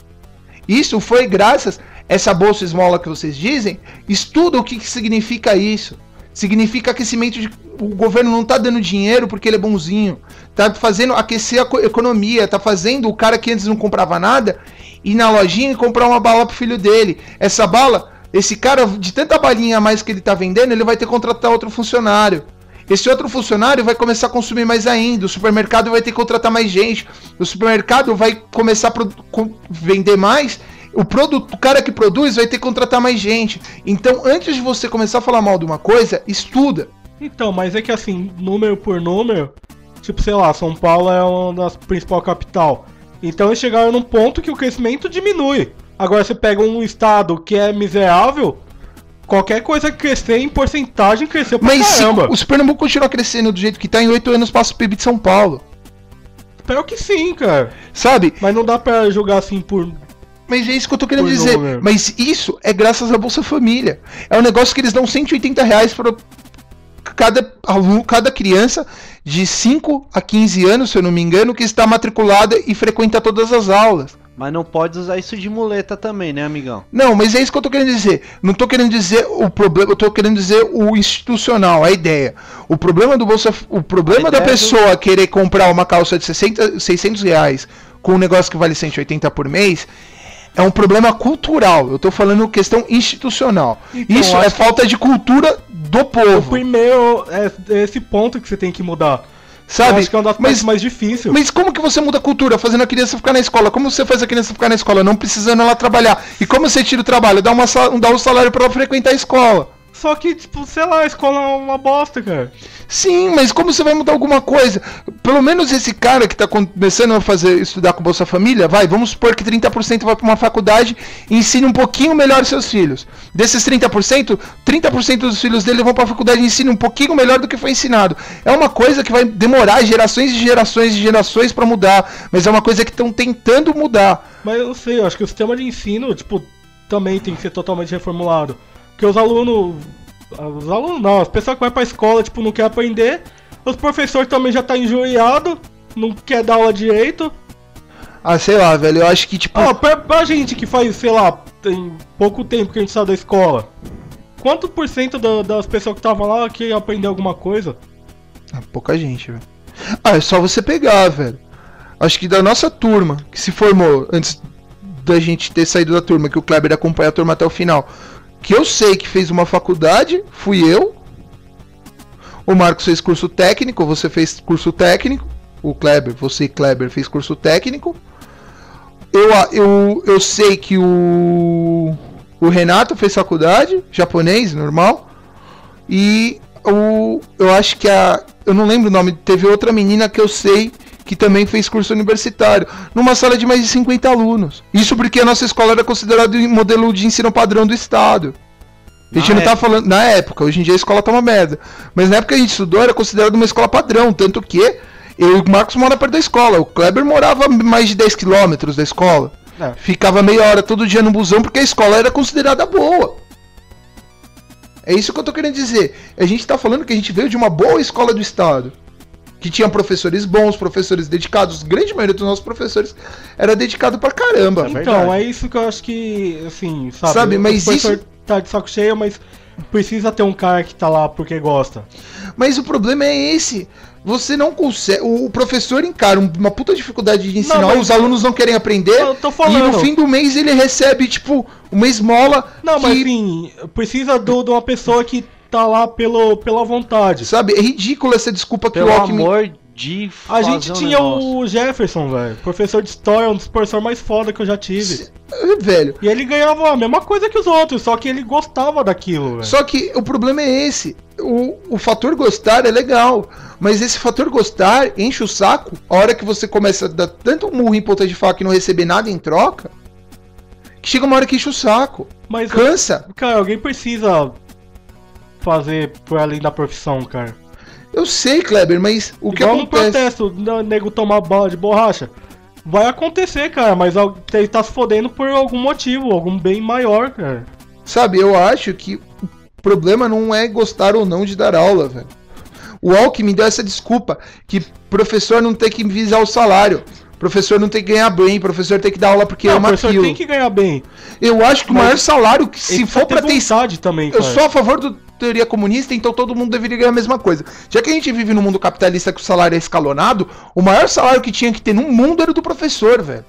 Speaker 2: Isso foi graças a essa bolsa esmola que vocês dizem. Estuda o que significa isso. Significa aquecimento de... O governo não tá dando dinheiro porque ele é bonzinho. Tá fazendo aquecer a economia. Tá fazendo o cara que antes não comprava nada ir na lojinha e comprar uma bala pro filho dele. Essa bala, esse cara, de tanta balinha a mais que ele tá vendendo, ele vai ter que contratar outro funcionário. Esse outro funcionário vai começar a consumir mais ainda. O supermercado vai ter que contratar mais gente. O supermercado vai começar a vender mais. O cara que produz vai ter que contratar mais gente. Então, antes de você começar a falar mal de uma coisa, estuda.
Speaker 3: Então, mas é que assim, número por número, tipo, sei lá, São Paulo é uma das principais capitais. Então eles chegaram num ponto que o crescimento diminui. Agora você pega um estado que é miserável, qualquer coisa que crescer em porcentagem cresceu pra caramba.
Speaker 2: Mas se o Pernambuco continuar crescendo do jeito que tá, em 8 anos passa o PIB de São Paulo.
Speaker 3: Espero que sim, cara.
Speaker 2: Sabe?
Speaker 3: Mas não dá pra julgar assim por...
Speaker 2: Mas é isso que eu tô querendo dizer. Mas isso é graças à Bolsa Família. É um negócio que eles dão R$180 cada criança de 5 a 15 anos, se eu não me engano, que está matriculada e frequenta todas as aulas.
Speaker 1: Mas não pode usar isso de muleta também, né, amigão?
Speaker 2: Não, mas é isso que eu tô querendo dizer. Não tô querendo dizer o problema, eu tô querendo dizer o institucional, a ideia. O problema do o problema da pessoa querer comprar uma calça de 600 reais com um negócio que vale 180 por mês é um problema cultural. Eu tô falando questão institucional.
Speaker 3: Então,
Speaker 2: isso é falta de cultura do povo.
Speaker 3: O primeiro é esse ponto que você tem que mudar.
Speaker 2: Sabe?
Speaker 3: Eu acho que é uma das partes mais difíceis.
Speaker 2: Mas como que você muda a cultura? Fazendo a criança ficar na escola. Como você faz a criança ficar na escola? Não precisando ela trabalhar. E como você tira o trabalho? Dá um salário pra ela frequentar a escola.
Speaker 3: Só que, tipo, sei lá, a escola é uma bosta, cara.
Speaker 2: Sim, mas como você vai mudar alguma coisa? Pelo menos esse cara que tá começando a estudar com Bolsa Família, vamos supor que 30% vai pra uma faculdade e ensine um pouquinho melhor seus filhos. Desses 30%, 30% dos filhos dele vão pra faculdade e ensinam um pouquinho melhor do que foi ensinado. É uma coisa que vai demorar gerações e gerações e gerações pra mudar, mas é uma coisa que estão tentando mudar.
Speaker 3: Mas eu sei, eu acho que o sistema de ensino, tipo, também tem que ser totalmente reformulado. Porque os alunos não, as pessoas que vai pra escola, tipo, não quer aprender. Os professores também já tá enjoiado, não quer dar aula direito.
Speaker 2: Ah, sei lá, velho, eu acho que, tipo...
Speaker 3: pra gente que faz, sei lá, tem pouco tempo que a gente saiu da escola, quanto por cento das pessoas que estavam lá queriam aprender alguma coisa?
Speaker 2: Pouca gente, velho. É só você pegar, velho. Acho que da nossa turma, que se formou antes da gente ter saído da turma, que o Kleber acompanha a turma até o final... Que eu sei que fez uma faculdade, fui eu. O Marcos fez curso técnico, você fez curso técnico. O Kleber, você e Kleber fez curso técnico. Eu sei que o Renato fez faculdade, japonês, normal. E eu acho que eu não lembro o nome, teve outra menina que eu sei que também fez curso universitário, numa sala de mais de 50 alunos. Isso porque a nossa escola era considerada um modelo de ensino padrão do estado. A gente não tá falando... Na época, hoje em dia a escola tá uma merda. Mas na época que a gente estudou, era considerada uma escola padrão, tanto que eu e o Marcos mora perto da escola. O Kleber morava a mais de 10 quilômetros da escola. Ficava meia hora todo dia no busão, porque a escola era considerada boa. É isso que eu tô querendo dizer. A gente tá falando que a gente veio de uma boa escola do estado. Que tinha professores bons, professores dedicados. A grande maioria dos nossos professores era dedicado pra caramba.
Speaker 3: Então, é isso que eu acho que, assim,
Speaker 2: sabe, mas
Speaker 3: o professor tá de saco cheio, mas precisa ter um cara que tá lá porque gosta.
Speaker 2: Mas o problema é esse. Você não consegue... O professor encara uma puta dificuldade de ensinar, os alunos não querem aprender,
Speaker 3: eu tô falando.
Speaker 2: E no fim do mês ele recebe, tipo, uma esmola.
Speaker 3: Não, mas assim, precisa de uma pessoa que tá lá pela vontade.
Speaker 2: Sabe, é ridículo essa desculpa que
Speaker 1: pelo
Speaker 2: o Alckmin...
Speaker 1: amor de
Speaker 3: a gente tinha o Jefferson, velho, professor de história, um dos professores mais foda que eu já tive.
Speaker 2: Velho.
Speaker 3: E ele ganhava a mesma coisa que os outros, só que ele gostava daquilo, velho.
Speaker 2: Só que o problema é esse. O fator gostar é legal, mas esse fator gostar enche o saco a hora que você começa a dar tanto murro em ponta de faca e não receber nada em troca, que chega uma hora que enche o saco.
Speaker 3: Mas,
Speaker 2: cansa.
Speaker 3: Cara, alguém precisa fazer por além da profissão, cara.
Speaker 2: Eu sei, Kleber, mas o que acontece...
Speaker 3: no protesto, o nego tomar bala de borracha. Vai acontecer, cara, mas ele tá se fodendo por algum motivo, algum bem maior, cara.
Speaker 2: Sabe, eu acho que o problema não é gostar ou não de dar aula, velho. O Alckmin deu essa desculpa, que professor não tem que visar o salário. Professor não tem que ganhar bem, professor tem que dar aula porque ama aquilo.
Speaker 3: Professor tem que ganhar bem.
Speaker 2: Eu acho que o maior salário, que se for pra ter...
Speaker 3: também, cara.
Speaker 2: Eu sou a favor do teoria comunista, então todo mundo deveria ganhar a mesma coisa. Já que a gente vive num mundo capitalista que o salário é escalonado, o maior salário que tinha que ter no mundo era o do professor, velho.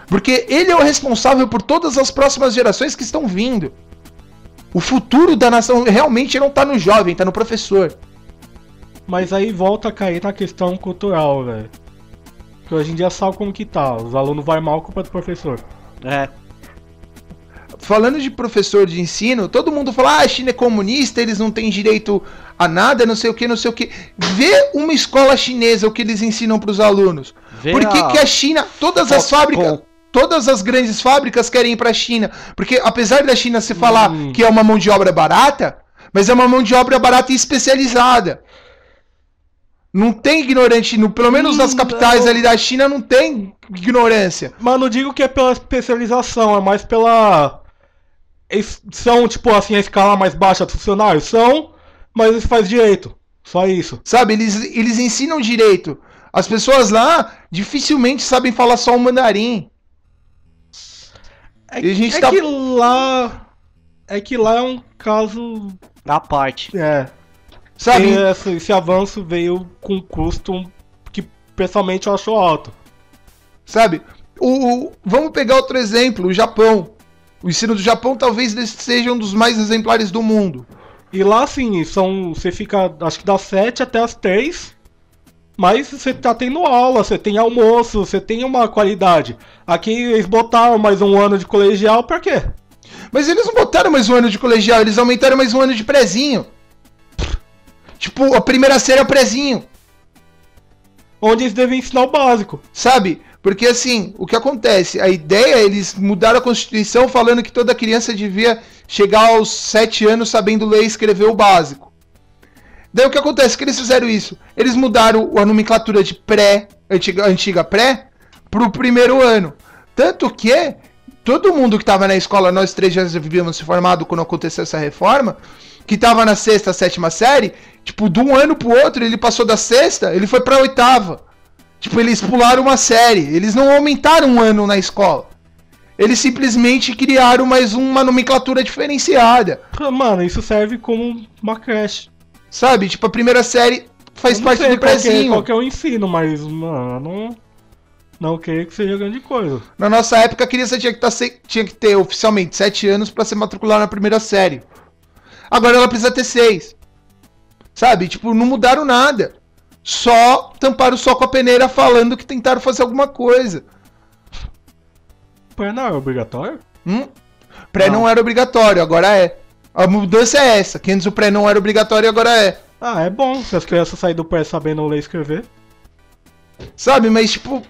Speaker 2: Porque ele é o responsável por todas as próximas gerações que estão vindo. O futuro da nação realmente não tá no jovem, tá no professor.
Speaker 3: Mas aí volta a cair na questão cultural, velho. Que hoje em dia sabe como que tá. Os alunos vai mal culpa do professor.
Speaker 1: É.
Speaker 2: Falando de professor de ensino, todo mundo fala, a China é comunista, eles não têm direito a nada, não sei o que, não sei o que. Vê uma escola chinesa, o que eles ensinam pros alunos. Por que a China, todas as fábricas... Todas as grandes fábricas querem ir pra China. Porque apesar da China se falar que é uma mão de obra barata, mas é uma mão de obra barata e especializada. Não tem ignorante, pelo menos nas capitais ali da China não tem ignorância.
Speaker 3: Mas não digo que é pela especialização, é mais pela... Eles são, tipo assim, a escala mais baixa dos funcionários? São, mas eles fazem direito. Só isso.
Speaker 2: Sabe, eles ensinam direito. As pessoas lá dificilmente sabem falar só o mandarim.
Speaker 3: É,
Speaker 2: E a gente
Speaker 3: é
Speaker 2: tá-
Speaker 3: que lá... É que lá é um caso...
Speaker 1: A parte.
Speaker 2: Sabe?
Speaker 3: Esse avanço veio com um custo que, pessoalmente, eu acho alto.
Speaker 2: Sabe? Vamos pegar outro exemplo, o Japão. O ensino do Japão talvez seja um dos mais exemplares do mundo.
Speaker 3: E lá, assim, você fica, acho que das 7 até as 3, mas você tá tendo aula, você tem almoço, você tem uma qualidade. Aqui eles botaram mais um ano de colegial, pra quê?
Speaker 2: Mas eles não botaram mais um ano de colegial, eles aumentaram mais um ano de prezinho. Tipo, a primeira série é o prezinho.
Speaker 3: Onde eles devem ensinar o básico.
Speaker 2: Sabe? Porque assim, o que acontece? A ideia, eles mudaram a Constituição falando que toda criança devia chegar aos 7 anos sabendo ler e escrever o básico. Daí o que acontece? Que eles fizeram isso? Eles mudaram a nomenclatura de antiga pré, pro primeiro ano. Tanto que todo mundo que estava na escola, nós 3 já vivíamos se formado quando aconteceu essa reforma, que estava na 6ª, 7ª série, tipo, de um ano pro outro, ele passou da 6ª, ele foi pra 8ª. Tipo, eles pularam uma série. Eles não aumentaram um ano na escola. Eles simplesmente criaram mais uma nomenclatura diferenciada.
Speaker 3: Mano, isso serve como uma creche.
Speaker 2: Sabe? Tipo, a primeira série faz
Speaker 3: Eu não
Speaker 2: parte
Speaker 3: sei
Speaker 2: do prezinho.
Speaker 3: qual que é o ensino, mas, mano, não creio que seja grande coisa.
Speaker 2: Na nossa época, a criança tinha que ter oficialmente 7 anos pra se matricular na primeira série. Agora ela precisa ter 6. Sabe? Tipo, não mudaram nada. Só tamparam o sol com a peneira falando que tentaram fazer alguma coisa.
Speaker 3: Pré não é obrigatório?
Speaker 2: Pré não era obrigatório, agora é. A mudança é essa, que antes o pré não era obrigatório e agora é.
Speaker 3: Ah, é bom se as crianças saírem do pré sabendo ler e escrever.
Speaker 2: Sabe, mas tipo...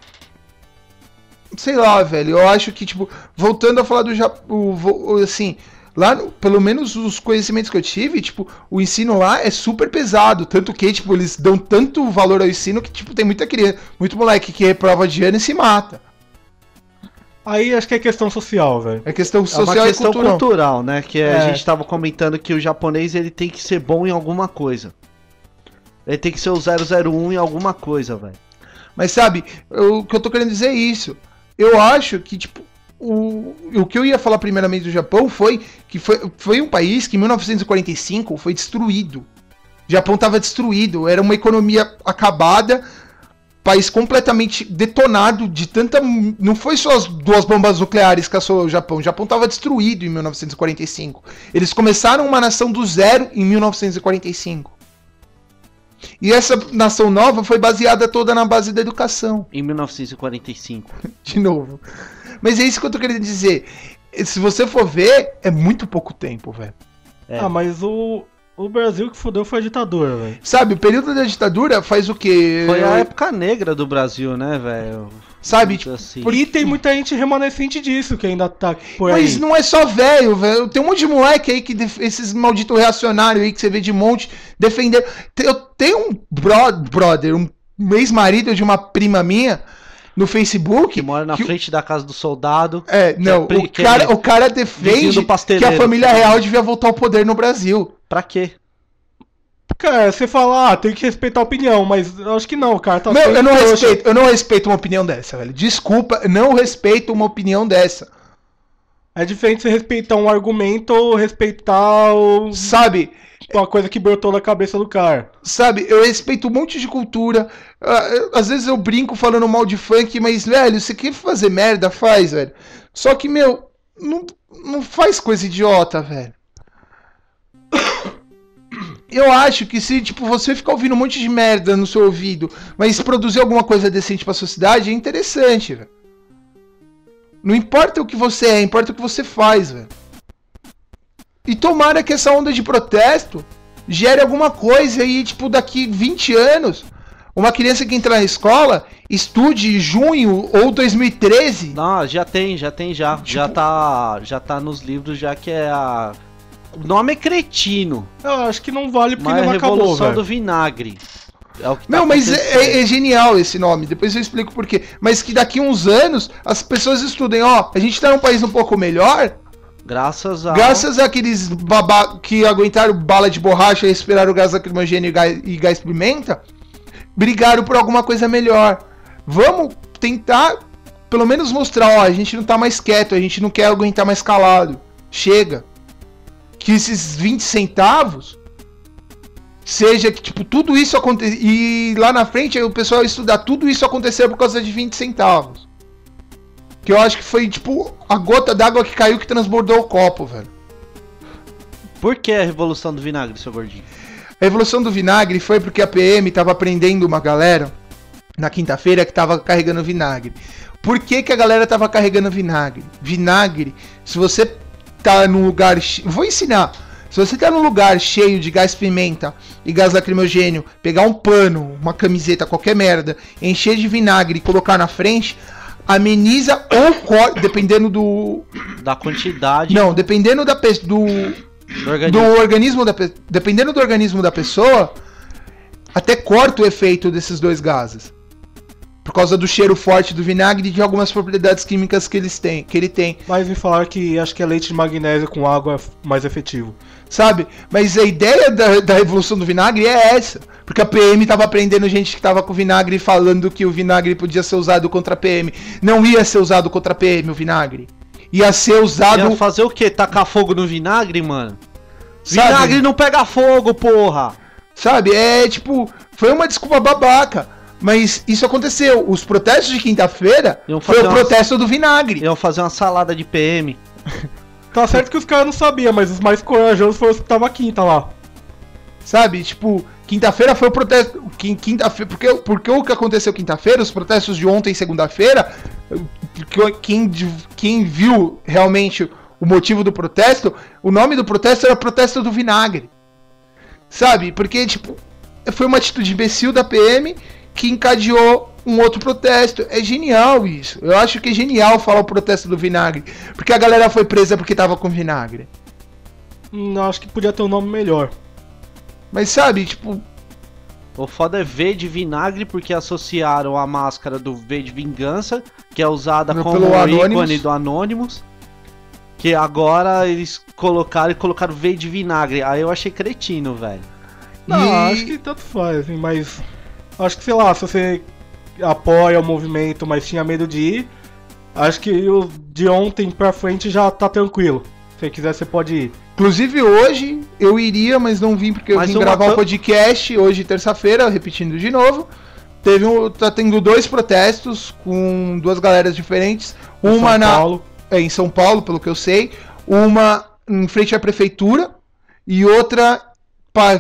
Speaker 2: Sei lá, velho, eu acho que, tipo, voltando a falar do Japão, assim... Lá, pelo menos os conhecimentos que eu tive, tipo, o ensino lá é super pesado. Tanto que, tipo, eles dão tanto valor ao ensino que, tipo, tem muita criança, muito moleque que reprova de ano e se mata.
Speaker 3: Aí acho que é questão social, velho.
Speaker 2: É questão
Speaker 1: É
Speaker 2: social
Speaker 1: uma questão
Speaker 2: e cultural.
Speaker 1: cultural, né? Que
Speaker 3: É.
Speaker 1: a gente tava comentando que o japonês ele tem que ser bom em alguma coisa. Ele tem que ser o 001 em alguma coisa, velho.
Speaker 2: Mas sabe, o que eu tô querendo dizer é isso. Eu acho que, tipo, o que eu ia falar primeiramente do Japão foi que foi um país que em 1945 foi destruído. O Japão estava destruído, era uma economia acabada, país completamente detonado de tanta... Não foi só as 2 bombas nucleares que assolou o Japão estava destruído em 1945. Eles começaram uma nação do zero em 1945. E essa nação nova foi baseada toda na base da educação.
Speaker 1: Em 1945.
Speaker 2: De novo. Mas é isso que eu tô querendo dizer. Se você for ver, é muito pouco tempo, velho.
Speaker 1: É.
Speaker 3: Ah, mas o Brasil que fudeu foi a ditadura, velho.
Speaker 2: Sabe, o período da ditadura faz o quê?
Speaker 1: Foi a época negra do Brasil, né, velho?
Speaker 2: Sabe, tipo,
Speaker 1: Assim.
Speaker 3: E tem muita gente remanescente disso que ainda tá por aí.
Speaker 2: mas não é só velho, velho. Tem um monte de moleque aí que esses malditos reacionários aí que você vê de monte defender. Eu tenho um brother, um ex-marido de uma prima minha no Facebook
Speaker 1: Que mora na frente da casa do soldado.
Speaker 2: não,
Speaker 1: que é
Speaker 2: o cara
Speaker 1: vizinho
Speaker 2: defende
Speaker 1: do
Speaker 2: que
Speaker 1: pasteleiro.
Speaker 2: a família real devia voltar ao poder no Brasil.
Speaker 1: Pra quê?
Speaker 3: Cara, você fala, tem que respeitar a opinião, mas eu acho que não, cara. Tá
Speaker 2: Não,
Speaker 3: sendo trouxa.
Speaker 2: eu não respeito uma opinião dessa, velho. Desculpa, não respeito uma opinião dessa.
Speaker 3: É diferente você respeitar um argumento ou respeitar
Speaker 2: Sabe,
Speaker 3: uma coisa que brotou na cabeça do cara.
Speaker 2: eu respeito um monte de cultura. Às vezes eu brinco falando mal de funk, mas, velho, você quer fazer merda, faz, velho. Só que, meu, não faz coisa idiota, velho. Eu acho que se, tipo, você ficar ouvindo um monte de merda no seu ouvido, mas produzir alguma coisa decente pra sociedade, é interessante, velho. Não importa o que você é, importa o que você faz, velho. E tomara que essa onda de protesto gere alguma coisa e, tipo, daqui 20 anos, uma criança que entrar na escola estude em junho ou 2013.
Speaker 1: Não, já tem. Já tá nos livros, já que é a... O nome é cretino,
Speaker 3: Eu acho que não vale porque
Speaker 1: mas
Speaker 3: não
Speaker 1: é
Speaker 3: acabou,
Speaker 1: Revolução
Speaker 3: velho.
Speaker 1: do Vinagre. É o que tá
Speaker 2: Não, mas
Speaker 1: acontecendo.
Speaker 2: é genial esse nome, depois eu explico por quê. Mas que daqui uns anos as pessoas estudem, ó, a gente tá num país um pouco melhor, Graças àqueles babá que aguentaram bala de borracha e respiraram gás lacrimogêneo e gás pimenta, brigaram por alguma coisa melhor. Vamos tentar, pelo menos mostrar, ó, a gente não tá mais quieto, a gente não quer aguentar mais calado. Chega. Que esses 20 centavos seja que, tipo, tudo isso aconteceu. E lá na frente o pessoal estudar tudo isso aconteceu por causa de 20 centavos. Que eu acho que foi, tipo, a gota d'água que caiu que transbordou o copo, velho.
Speaker 1: Por que a revolução do vinagre, seu gordinho?
Speaker 2: A revolução do vinagre foi porque a PM tava prendendo uma galera na quinta-feira que tava carregando vinagre. Por que que a galera tava carregando vinagre? Vinagre, se você tá num lugar... Vou ensinar. Se você tá num lugar cheio de gás pimenta e gás lacrimogênio, pegar um pano, uma camiseta, qualquer merda, encher de vinagre e colocar na frente, ameniza ou dependendo do...
Speaker 1: Da quantidade...
Speaker 2: Não, dependendo da dependendo do organismo da pessoa, até corta o efeito desses dois gases. Por causa do cheiro forte do vinagre e de algumas propriedades químicas que ele tem.
Speaker 3: Mas me falaram que acho que é leite de magnésio com água mais efetivo.
Speaker 2: Sabe? Mas a ideia da revolução do vinagre é essa. Porque a PM tava prendendo gente que tava com vinagre falando que o vinagre podia ser usado contra a PM. Não ia ser usado contra a PM o vinagre. Ia ser usado...
Speaker 1: Ia fazer o quê? Tacar fogo no vinagre, mano?
Speaker 2: Sabe?
Speaker 1: Vinagre não pega fogo, porra!
Speaker 2: Sabe? É tipo... Foi uma desculpa babaca. Mas isso aconteceu. Os protestos de quinta-feira foi o protesto do vinagre.
Speaker 1: Iam fazer uma salada de PM.
Speaker 3: Tá certo que os caras não sabiam, mas os mais corajosos foram os que estavam quinta lá.
Speaker 2: Sabe? Tipo, quinta-feira foi o protesto. Quinta-feira, porque o que aconteceu quinta-feira, os protestos de ontem e segunda-feira, quem viu realmente o motivo do protesto, o nome do protesto era protesto do vinagre. Sabe? Porque, tipo, foi uma atitude imbecil da PM que encadeou um outro protesto. É genial isso. Eu acho que é genial falar o protesto do vinagre. Porque a galera foi presa porque tava com vinagre.
Speaker 3: Acho que podia ter um nome melhor.
Speaker 2: Mas sabe, tipo...
Speaker 1: O foda é V de vinagre porque associaram a máscara do V de vingança, que é usada como ícone do Anonymous. Que agora eles colocaram V de vinagre. Aí eu achei cretino, velho.
Speaker 3: Não, acho que tanto faz, assim, mas... Acho que, sei lá, se você apoia o movimento, mas tinha medo de ir, acho que o de ontem pra frente já tá tranquilo. Se você quiser, você pode ir.
Speaker 2: Inclusive hoje eu iria, mas não vim porque eu vim gravar um podcast hoje, terça-feira, repetindo de novo. Tá tendo 2 protestos com 2 galeras diferentes. Uma em São Paulo, pelo que eu sei. Uma em frente à prefeitura e outra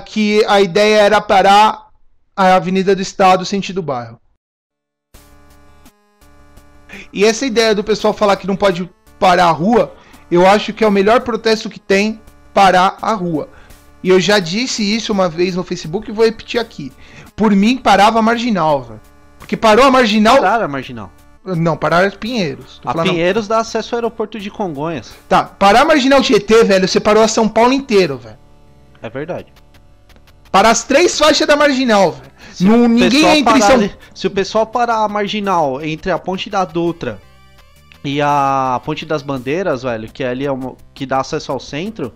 Speaker 2: que a ideia era parar a Avenida do Estado, sentido bairro. E essa ideia do pessoal falar que não pode parar a rua, eu acho que é o melhor protesto que tem, parar a rua. E eu já disse isso uma vez no Facebook e vou repetir aqui. Por mim, parava a Marginal, velho. Porque parou a Marginal...
Speaker 1: Pararam a Marginal.
Speaker 2: Não, pararam as Pinheiros.
Speaker 1: A Pinheiros dá acesso ao aeroporto de Congonhas.
Speaker 2: Tá, parar a Marginal Tietê, velho, você parou a São Paulo inteiro, velho.
Speaker 1: É verdade.
Speaker 2: Para as 3 faixas da Marginal, velho. Ninguém entra em São...
Speaker 1: Se o pessoal parar a Marginal entre a Ponte da Dutra e a Ponte das Bandeiras, velho, que ali é que dá acesso ao centro...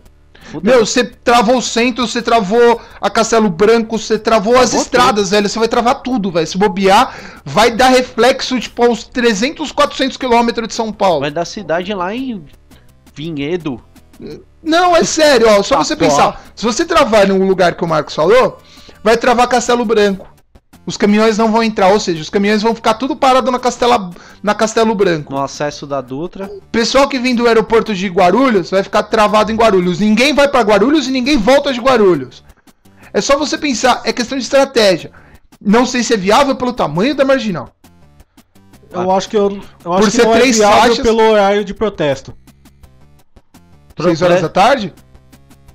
Speaker 1: Fudeu.
Speaker 2: Meu, você travou o centro, você travou a Castelo Branco, você travou as estradas, velho. Você vai travar tudo, velho. Se bobear, vai dar reflexo, tipo, aos 300, 400 quilômetros de São Paulo.
Speaker 1: Vai dar cidade lá em Vinhedo.
Speaker 2: Não, é sério, ó. Só você pensar. Se você travar num lugar que o Marcos falou, vai travar Castelo Branco. Os caminhões não vão entrar, ou seja, os caminhões vão ficar tudo parado na Castelo Branco.
Speaker 1: No acesso da Dutra.
Speaker 2: Pessoal que vem do aeroporto de Guarulhos vai ficar travado em Guarulhos. Ninguém vai pra Guarulhos e ninguém volta de Guarulhos. É só você pensar, é questão de estratégia. Não sei se é viável pelo tamanho da Marginal.
Speaker 3: Eu acho que não
Speaker 2: é viável faixas,
Speaker 3: pelo horário de protesto.
Speaker 2: 6 horas da tarde?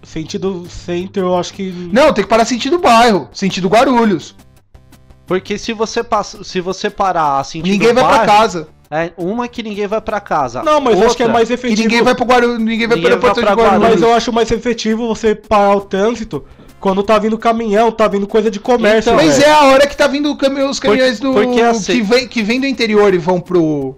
Speaker 3: Sentido centro, eu acho que...
Speaker 2: Não, tem que parar sentido bairro, sentido Guarulhos.
Speaker 1: Porque se você parar a sentido
Speaker 2: ninguém vai pra casa.
Speaker 1: É uma que ninguém vai pra casa.
Speaker 3: Não, mas outra, acho que é mais efetivo.
Speaker 2: E ninguém vai pro Guarulhos, ninguém vai pro aeroporto de Guarulhos.
Speaker 3: Mas eu acho mais efetivo você parar o trânsito quando tá vindo caminhão, tá vindo coisa de comércio.
Speaker 2: Então, mas é a hora que tá vindo os caminhões
Speaker 1: porque assim,
Speaker 2: que vem do interior e vão pro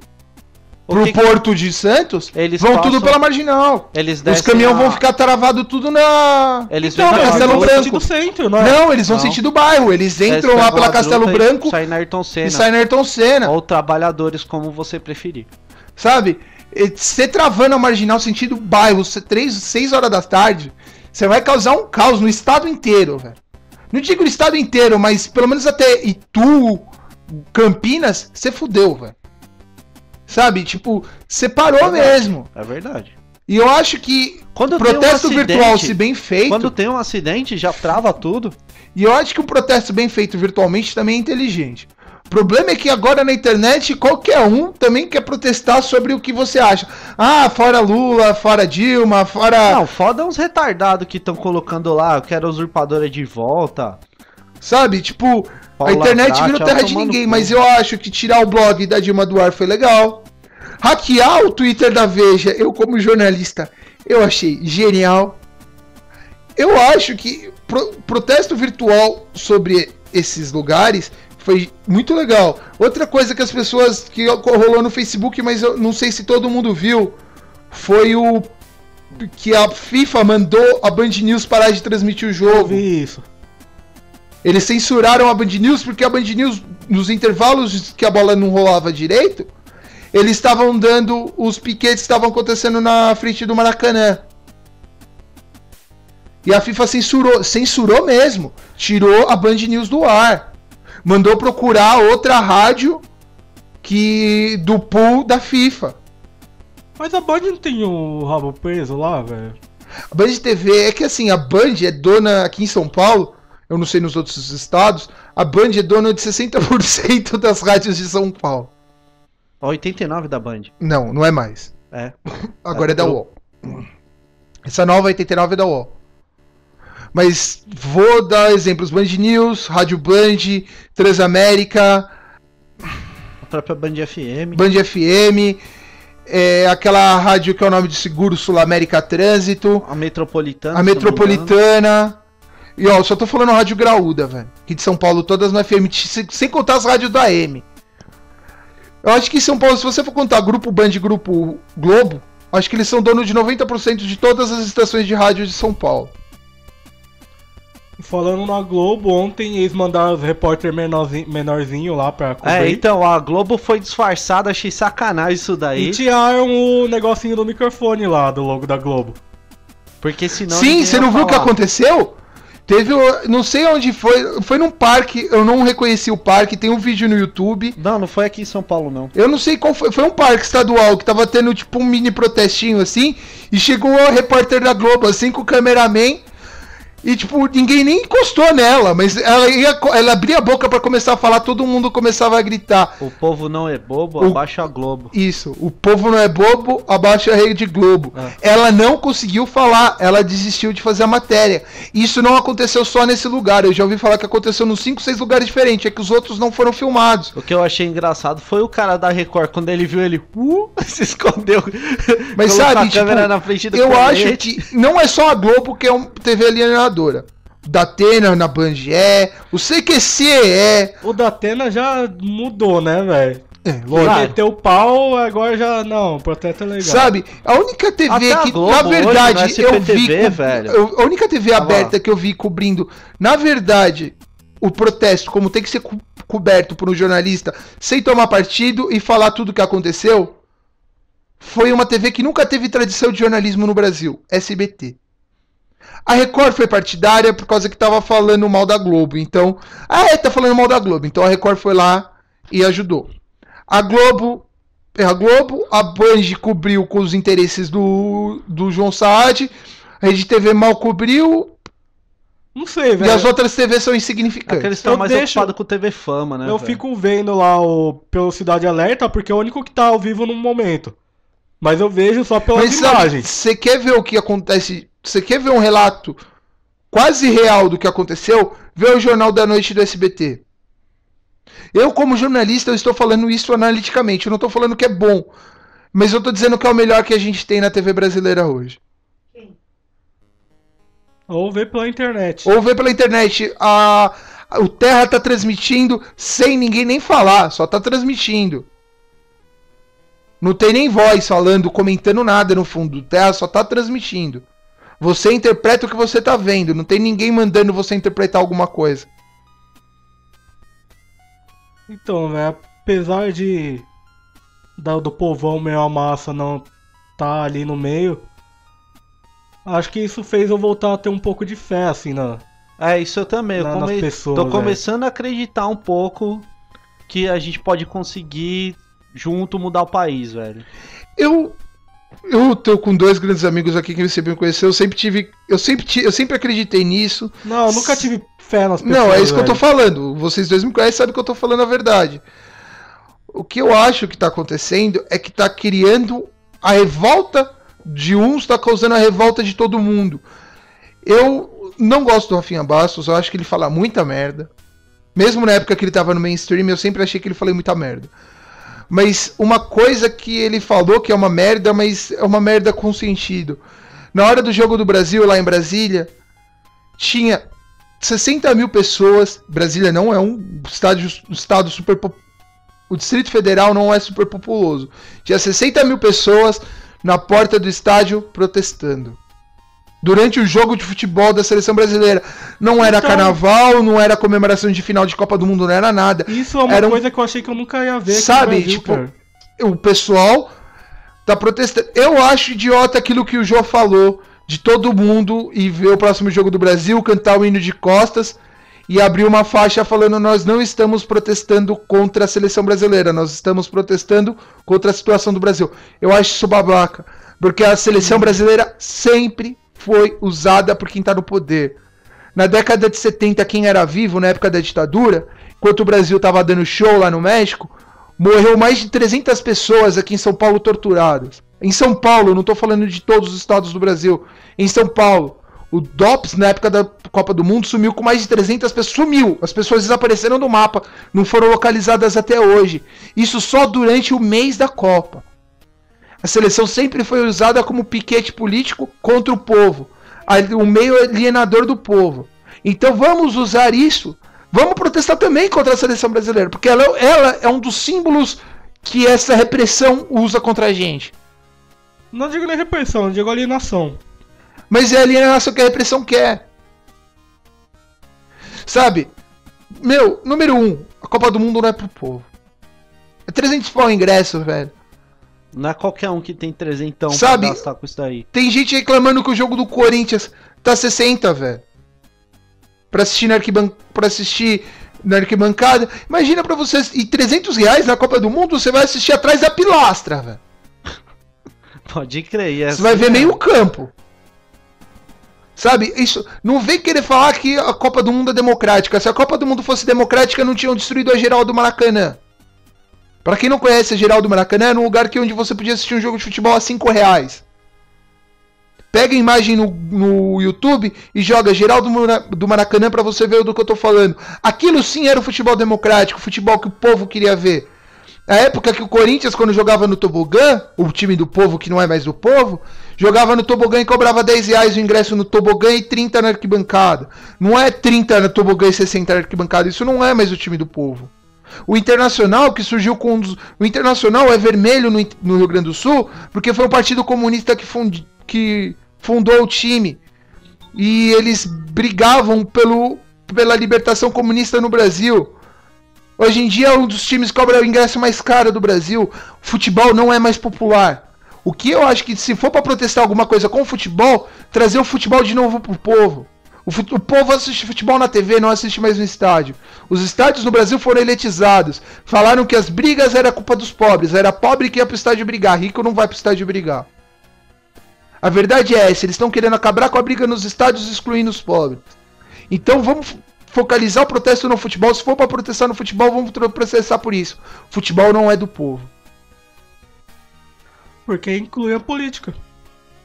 Speaker 2: pro Porto de Santos, vão tudo pela Marginal. Os caminhões vão ficar travados tudo na Castelo Branco.
Speaker 3: Centro, não,
Speaker 2: não, eles vão sentido bairro. Eles entram lá pela Castelo Branco
Speaker 1: e saem na
Speaker 2: Ayrton Senna.
Speaker 1: Ou Trabalhadores, como você preferir.
Speaker 2: Sabe? Você travando a Marginal sentido bairro 6 horas da tarde, você vai causar um caos no estado inteiro, velho. Não digo no estado inteiro, mas pelo menos até Itu, Campinas, você fudeu, velho. Sabe? Tipo, você parou mesmo.
Speaker 1: É verdade.
Speaker 2: E eu acho que
Speaker 1: quando
Speaker 2: protesto virtual, se bem feito...
Speaker 1: Quando tem um acidente, já trava tudo.
Speaker 2: E eu acho que um protesto bem feito virtualmente também é inteligente. O problema é que agora na internet, qualquer um também quer protestar sobre o que você acha. Ah, fora Lula, fora Dilma, fora...
Speaker 1: Não, foda uns retardados que estão colocando lá, eu quero a usurpadora de volta.
Speaker 2: Sabe, tipo, a internet virou terra de ninguém, mas eu acho que tirar o blog da Dilma do ar foi legal. Hackear o Twitter da Veja, eu como jornalista, eu achei genial. Eu acho que protesto virtual sobre esses lugares foi muito legal. Outra coisa que as pessoas, que rolou no Facebook, mas eu não sei se todo mundo viu, foi o que a FIFA mandou a Band News parar de transmitir o jogo.
Speaker 3: Eu vi isso.
Speaker 2: Eles censuraram a Band News porque a Band News, nos intervalos que a bola não rolava direito, eles estavam dando os piquetes que estavam acontecendo na frente do Maracanã. E a FIFA censurou mesmo. Tirou a Band News do ar. Mandou procurar outra rádio do pool da FIFA.
Speaker 3: Mas a Band não tem o rabo preso lá, velho?
Speaker 2: A Band TV, é que assim, a Band é dona aqui em São Paulo, eu não sei nos outros estados, a Band é dona de 60% das rádios de São Paulo.
Speaker 1: 89 da Band.
Speaker 2: Não, não é mais.
Speaker 1: É.
Speaker 2: Agora é da UOL. Essa nova 89 é da UOL. Mas vou dar exemplos: Band News, Rádio Band, Transamérica,
Speaker 1: a própria Band FM.
Speaker 2: Band FM, aquela rádio que é o nome de seguro, Sul América Trânsito.
Speaker 1: A Metropolitana.
Speaker 2: A Metropolitana. E ó, só tô falando rádio graúda, velho. Aqui de São Paulo, todas no FM, sem contar as rádios da AM. Eu acho que em São Paulo, se você for contar Grupo Band e Grupo Globo, acho que eles são donos de 90% de todas as estações de rádio de São Paulo.
Speaker 3: Falando na Globo, ontem eles mandaram os repórter menorzinho lá pra cobrir.
Speaker 1: Então, a Globo foi disfarçada, achei sacanagem isso daí.
Speaker 3: E tiraram o negocinho do microfone lá, do logo da Globo.
Speaker 1: Porque senão...
Speaker 2: Sim, você não viu o que aconteceu? Teve, não sei onde foi num parque, eu não reconheci o parque, tem um vídeo no YouTube.
Speaker 1: Não foi aqui em São Paulo, não.
Speaker 2: Eu não sei qual foi um parque estadual que tava tendo tipo um mini protestinho assim, e chegou o repórter da Globo assim com o cameraman, e tipo, ninguém nem encostou nela, mas ela abria a boca pra começar a falar, todo mundo começava a gritar.
Speaker 1: O povo não é bobo, abaixa a Globo.
Speaker 2: Isso, o povo não é bobo, abaixa a Rede Globo. Ela não conseguiu falar, ela desistiu de fazer a matéria. Isso não aconteceu só nesse lugar, eu já ouvi falar que aconteceu nos 5, 6 lugares diferentes, é que os outros não foram filmados.
Speaker 1: O que eu achei engraçado foi o cara da Record, quando ele viu ele, se escondeu.
Speaker 2: Mas sabe, tipo,
Speaker 1: na frente do
Speaker 2: eu
Speaker 1: colete.
Speaker 2: acho que não é só a Globo que é uma TV alienadora. Da Atena na Band o CQC
Speaker 3: O da Atena já mudou, né, velho?
Speaker 2: Lógico.
Speaker 3: Meteu o pau, agora já não, o protesto é legal.
Speaker 2: Sabe, a única TV
Speaker 1: até
Speaker 2: que,
Speaker 1: Globo,
Speaker 2: na verdade,
Speaker 1: hoje,
Speaker 2: eu vi.
Speaker 1: velho.
Speaker 2: A única TV aberta que eu vi cobrindo, na verdade, o protesto, como tem que ser coberto por um jornalista, sem tomar partido e falar tudo o que aconteceu, foi uma TV que nunca teve tradição de jornalismo no Brasil, SBT. A Record foi partidária por causa que tava falando mal da Globo. Então, tá falando mal da Globo. Então a Record foi lá e ajudou. A Globo, a Band cobriu com os interesses do João Saad. A Rede TV mal cobriu.
Speaker 3: Não sei, velho.
Speaker 2: E as outras TVs são insignificantes.
Speaker 1: Porque eles estão mais ocupados com TV Fama, né?
Speaker 3: Eu fico vendo lá pelo Cidade Alerta, porque é o único que tá ao vivo no momento. Mas eu vejo só pelas imagens.
Speaker 2: Você quer ver o que acontece? Você quer ver um relato quase real do que aconteceu? Vê o Jornal da Noite do SBT. Eu, como jornalista, eu estou falando isso analiticamente. Eu não estou falando que é bom. Mas eu estou dizendo que é o melhor que a gente tem na TV brasileira hoje.
Speaker 3: Ou ver pela internet.
Speaker 2: O Terra tá transmitindo sem ninguém nem falar. Só tá transmitindo. Não tem nem voz falando, comentando nada no fundo. Ela só tá transmitindo. Você interpreta o que você tá vendo. Não tem ninguém mandando você interpretar alguma coisa.
Speaker 3: Então, né? Apesar do povão meio a massa não tá ali no meio, acho que isso fez eu voltar a ter um pouco de fé, assim,
Speaker 1: Isso eu também.
Speaker 3: nas pessoas.
Speaker 1: Tô começando a acreditar um pouco que a gente pode conseguir junto mudar o país, velho.
Speaker 2: Eu tô com 2 grandes amigos aqui que você me conheceu. Eu sempre acreditei nisso.
Speaker 3: Não, eu nunca tive fé nas pessoas.
Speaker 2: Não, é isso que eu tô
Speaker 3: velho.
Speaker 2: falando. Vocês 2 me conhecem, sabem que eu tô falando a verdade. O que eu acho que tá acontecendo é que tá criando a revolta de uns, tá causando a revolta de todo mundo. Eu não gosto do Rafinha Bastos, eu acho que ele fala muita merda. Mesmo na época que ele tava no mainstream, eu sempre achei que ele falou muita merda. Mas uma coisa que ele falou que é uma merda, mas é uma merda com sentido. Na hora do Jogo do Brasil, lá em Brasília, tinha 60 mil pessoas. Brasília não é um estado super... O Distrito Federal não é super populoso. Tinha 60 mil pessoas na porta do estádio protestando. Durante o jogo de futebol da seleção brasileira. Não era carnaval, não era comemoração de final de Copa do Mundo, não era nada.
Speaker 3: Isso é uma coisa que eu achei que eu nunca ia ver.
Speaker 2: Sabe,
Speaker 3: aqui no Brasil,
Speaker 2: tipo,
Speaker 3: cara.
Speaker 2: o pessoal tá protestando. Eu acho idiota aquilo que o Jô falou, de todo mundo ir ver o próximo jogo do Brasil, cantar o hino de costas e abrir uma faixa falando: nós não estamos protestando contra a seleção brasileira, nós estamos protestando contra a situação do Brasil. Eu acho isso babaca, porque a seleção brasileira sempre foi usada por quem tá no poder. Na década de 70, quem era vivo, na época da ditadura, enquanto o Brasil tava dando show lá no México, morreu mais de 300 pessoas aqui em São Paulo torturadas. Em São Paulo, não tô falando de todos os estados do Brasil. Em São Paulo, o DOPS, na época da Copa do Mundo, sumiu com mais de 300 pessoas. Sumiu! As pessoas desapareceram do mapa. Não foram localizadas até hoje. Isso só durante o mês da Copa. A seleção sempre foi usada como piquete político contra o povo. O meio alienador do povo. Então vamos usar isso. Vamos protestar também contra a seleção brasileira. Porque ela é um dos símbolos que essa repressão usa contra a gente.
Speaker 3: Não digo nem repressão, eu digo alienação.
Speaker 2: Mas é a alienação que a repressão quer. Sabe? Número 1. A Copa do Mundo não é pro povo. É 300 pau o ingresso, velho.
Speaker 1: Não é qualquer um que tem 300
Speaker 2: Sabe,
Speaker 1: pra gastar com isso daí.
Speaker 2: Tem gente reclamando que o jogo do Corinthians tá 60, velho. Pra assistir na arquibancada. Imagina pra vocês, e 300 reais na Copa do Mundo, você vai assistir atrás da pilastra, velho.
Speaker 1: Pode crer.
Speaker 2: Você vai ver meio campo. Sabe, isso. Não vem querer falar que a Copa do Mundo é democrática. Se a Copa do Mundo fosse democrática, não tinham destruído a Geraldo Maracanã. Pra quem não conhece a Geraldo Maracanã, era um lugar onde você podia assistir um jogo de futebol a 5 reais. Pega a imagem no YouTube e joga Geraldo do Maracanã pra você ver do que eu tô falando. Aquilo sim era o futebol democrático, o futebol que o povo queria ver. A época que o Corinthians, quando jogava no Tobogã, o time do povo que não é mais do povo, jogava no Tobogã e cobrava 10 reais o ingresso no Tobogã e 30 na arquibancada. Não é 30 no Tobogã e 60 na arquibancada, isso não é mais o time do povo. O Internacional, que surgiu com... O Internacional é vermelho no Rio Grande do Sul, porque foi o Partido Comunista que fundou o time. E eles brigavam pela libertação comunista no Brasil. Hoje em dia, um dos times que cobra o ingresso mais caro do Brasil. O futebol não é mais popular. O que eu acho que, se for para protestar alguma coisa com o futebol, trazer o futebol de novo pro povo. O povo assiste futebol na TV, não assiste mais no estádio. Os estádios no Brasil foram elitizados. Falaram que as brigas eram culpa dos pobres. Era pobre que ia pro estádio brigar, rico não vai pro estádio brigar. A verdade é essa, eles estão querendo acabar com a briga nos estádios, excluindo os pobres. Então vamos focalizar o protesto no futebol. Se for para protestar no futebol, vamos processar por isso. Futebol não é do povo.
Speaker 3: Porque inclui a política.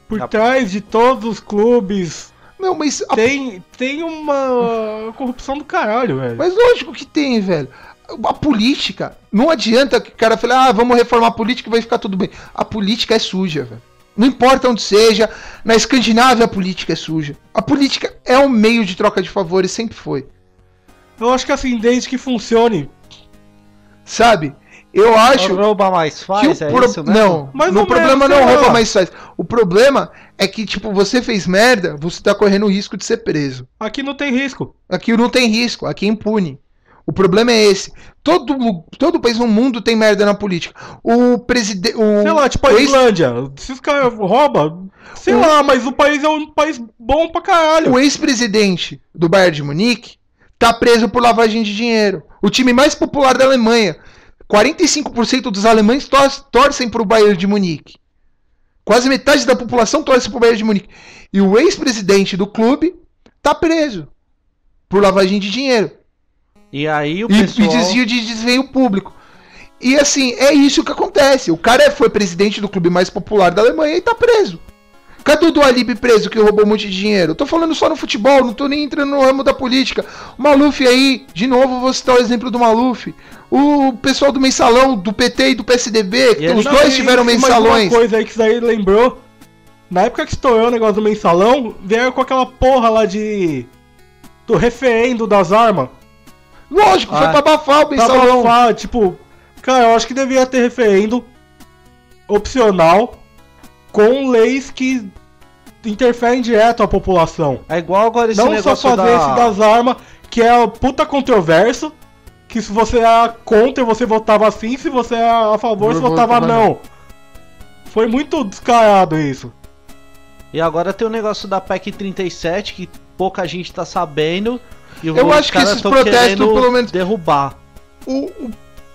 Speaker 3: Por trás de todos os clubes...
Speaker 2: Não, mas
Speaker 3: tem uma corrupção do caralho, velho.
Speaker 2: Mas lógico que tem, velho. A política, não adianta que o cara fale, vamos reformar a política e vai ficar tudo bem. A política é suja, velho. Não importa onde seja, na Escandinávia a política é suja. A política é um meio de troca de favores, sempre foi.
Speaker 3: Eu acho que assim, desde que funcione.
Speaker 2: Sabe? Eu acho
Speaker 1: Rouba mais faz,
Speaker 2: que
Speaker 1: é
Speaker 2: o
Speaker 1: isso mesmo?
Speaker 2: Não,
Speaker 3: Mais
Speaker 2: o
Speaker 3: ou
Speaker 2: problema
Speaker 3: menos,
Speaker 2: não
Speaker 3: sei lá.
Speaker 2: rouba mais faz. O problema é que, tipo, você fez merda, você tá correndo o risco de ser preso.
Speaker 3: Aqui não tem risco.
Speaker 2: Aqui não tem risco, aqui é impune. O problema é esse. Todo país no mundo tem merda na política. O presidente.
Speaker 3: Sei lá, tipo a Islândia. Se os caras roubam, sei lá, mas o país é um país bom pra caralho.
Speaker 2: O ex-presidente do Bayern de Munique tá preso por lavagem de dinheiro. O time mais popular da Alemanha. 45% dos alemães torcem pro Bayern de Munique. Quase metade da população torce pro Bayern de Munique. E o ex-presidente do clube tá preso por lavagem de dinheiro.
Speaker 1: E aí o
Speaker 2: E
Speaker 1: pessoal...
Speaker 2: desvio de desvio público. E assim, é isso que acontece. O cara foi presidente do clube mais popular da Alemanha e tá preso. Cadê o Dualib preso que roubou um monte de dinheiro? Eu tô falando só no futebol, não tô nem entrando no ramo da política. O Maluf aí, de novo vou citar o exemplo do Maluf. O pessoal do mensalão, do PT e do PSDB, que os dois tiveram mensalões.
Speaker 3: Mas uma coisa aí que isso daí lembrou, na época que estourou o negócio do mensalão, vieram com aquela porra lá do referendo das armas.
Speaker 2: Lógico, foi pra abafar o
Speaker 3: Pra
Speaker 2: mensalão.
Speaker 3: abafar, tipo, cara, eu acho que devia ter referendo opcional com leis que interferem direto à população.
Speaker 1: É igual agora esse
Speaker 3: Não só
Speaker 1: negócio
Speaker 3: fazer esse das armas, que é puta controverso, que se você era contra, você votava assim, se você era a favor, você votava não. Foi muito descarado isso.
Speaker 1: E agora tem o negócio da PEC 37, que pouca gente tá sabendo. E
Speaker 2: Eu
Speaker 1: os
Speaker 2: acho que
Speaker 1: caras
Speaker 2: esses
Speaker 1: tão
Speaker 2: protestos,
Speaker 1: querendo
Speaker 2: pelo menos-
Speaker 1: derrubar.
Speaker 2: O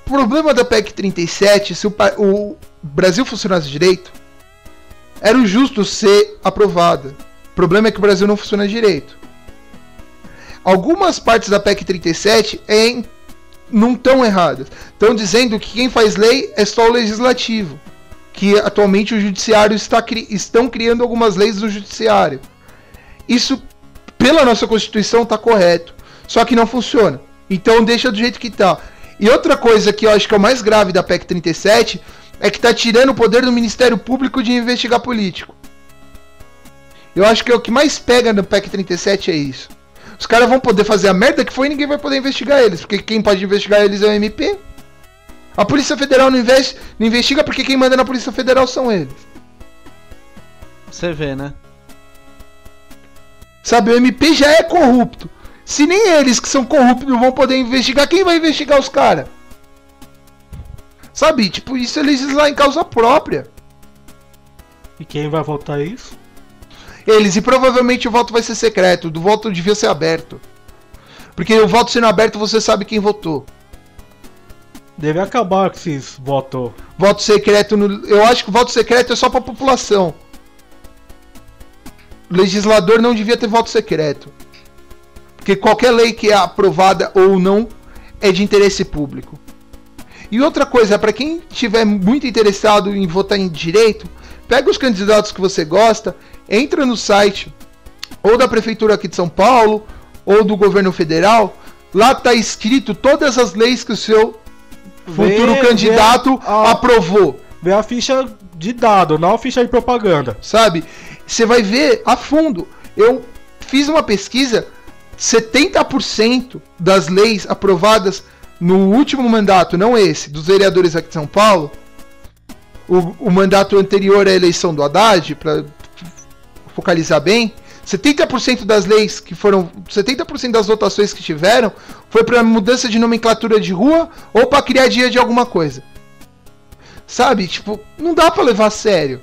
Speaker 2: problema da PEC 37, se o Brasil funcionasse direito, era o justo ser aprovada. O problema é que o Brasil não funciona direito. Algumas partes da PEC 37 não estão erradas. Estão dizendo que quem faz lei é só o legislativo. Que atualmente o judiciário estão criando algumas leis no judiciário. Isso, pela nossa Constituição, está correto. Só que não funciona. Então deixa do jeito que está. E outra coisa que eu acho que é o mais grave da PEC 37 é que está tirando o poder do Ministério Público de investigar político. Eu acho que é o que mais pega no PEC 37 é isso. Os caras vão poder fazer a merda que foi e ninguém vai poder investigar eles. Porque quem pode investigar eles é o MP. A Polícia Federal não investiga porque quem manda na Polícia Federal são eles.
Speaker 1: Você vê, né?
Speaker 2: Sabe, o MP já é corrupto. Se nem eles que são corruptos não vão poder investigar, quem vai investigar os caras? Sabe, tipo, isso é legislar em causa própria.
Speaker 3: E quem vai votar isso?
Speaker 2: Eles, e provavelmente o voto vai ser secreto, o voto devia ser aberto. Porque o voto sendo aberto você sabe quem votou.
Speaker 3: Deve acabar com esses votos.
Speaker 2: Voto secreto, eu acho que o voto secreto é só pra população. O legislador não devia ter voto secreto. Porque qualquer lei que é aprovada ou não é de interesse público. E outra coisa, para quem estiver muito interessado em votar em direito, pega os candidatos que você gosta, entra no site ou da Prefeitura aqui de São Paulo, ou do governo federal, lá tá escrito todas as leis que o seu futuro candidato aprovou.
Speaker 3: Vê a ficha de dado, não a ficha de propaganda.
Speaker 2: Sabe? Você vai ver a fundo. Eu fiz uma pesquisa, 70% das leis aprovadas no último mandato, não esse, dos vereadores aqui de São Paulo, o mandato anterior à eleição do Haddad, para focalizar bem, 70% das leis que foram, 70% das votações que tiveram foi para mudança de nomenclatura de rua ou para criar dia de alguma coisa. Sabe? Tipo, não dá para levar a sério.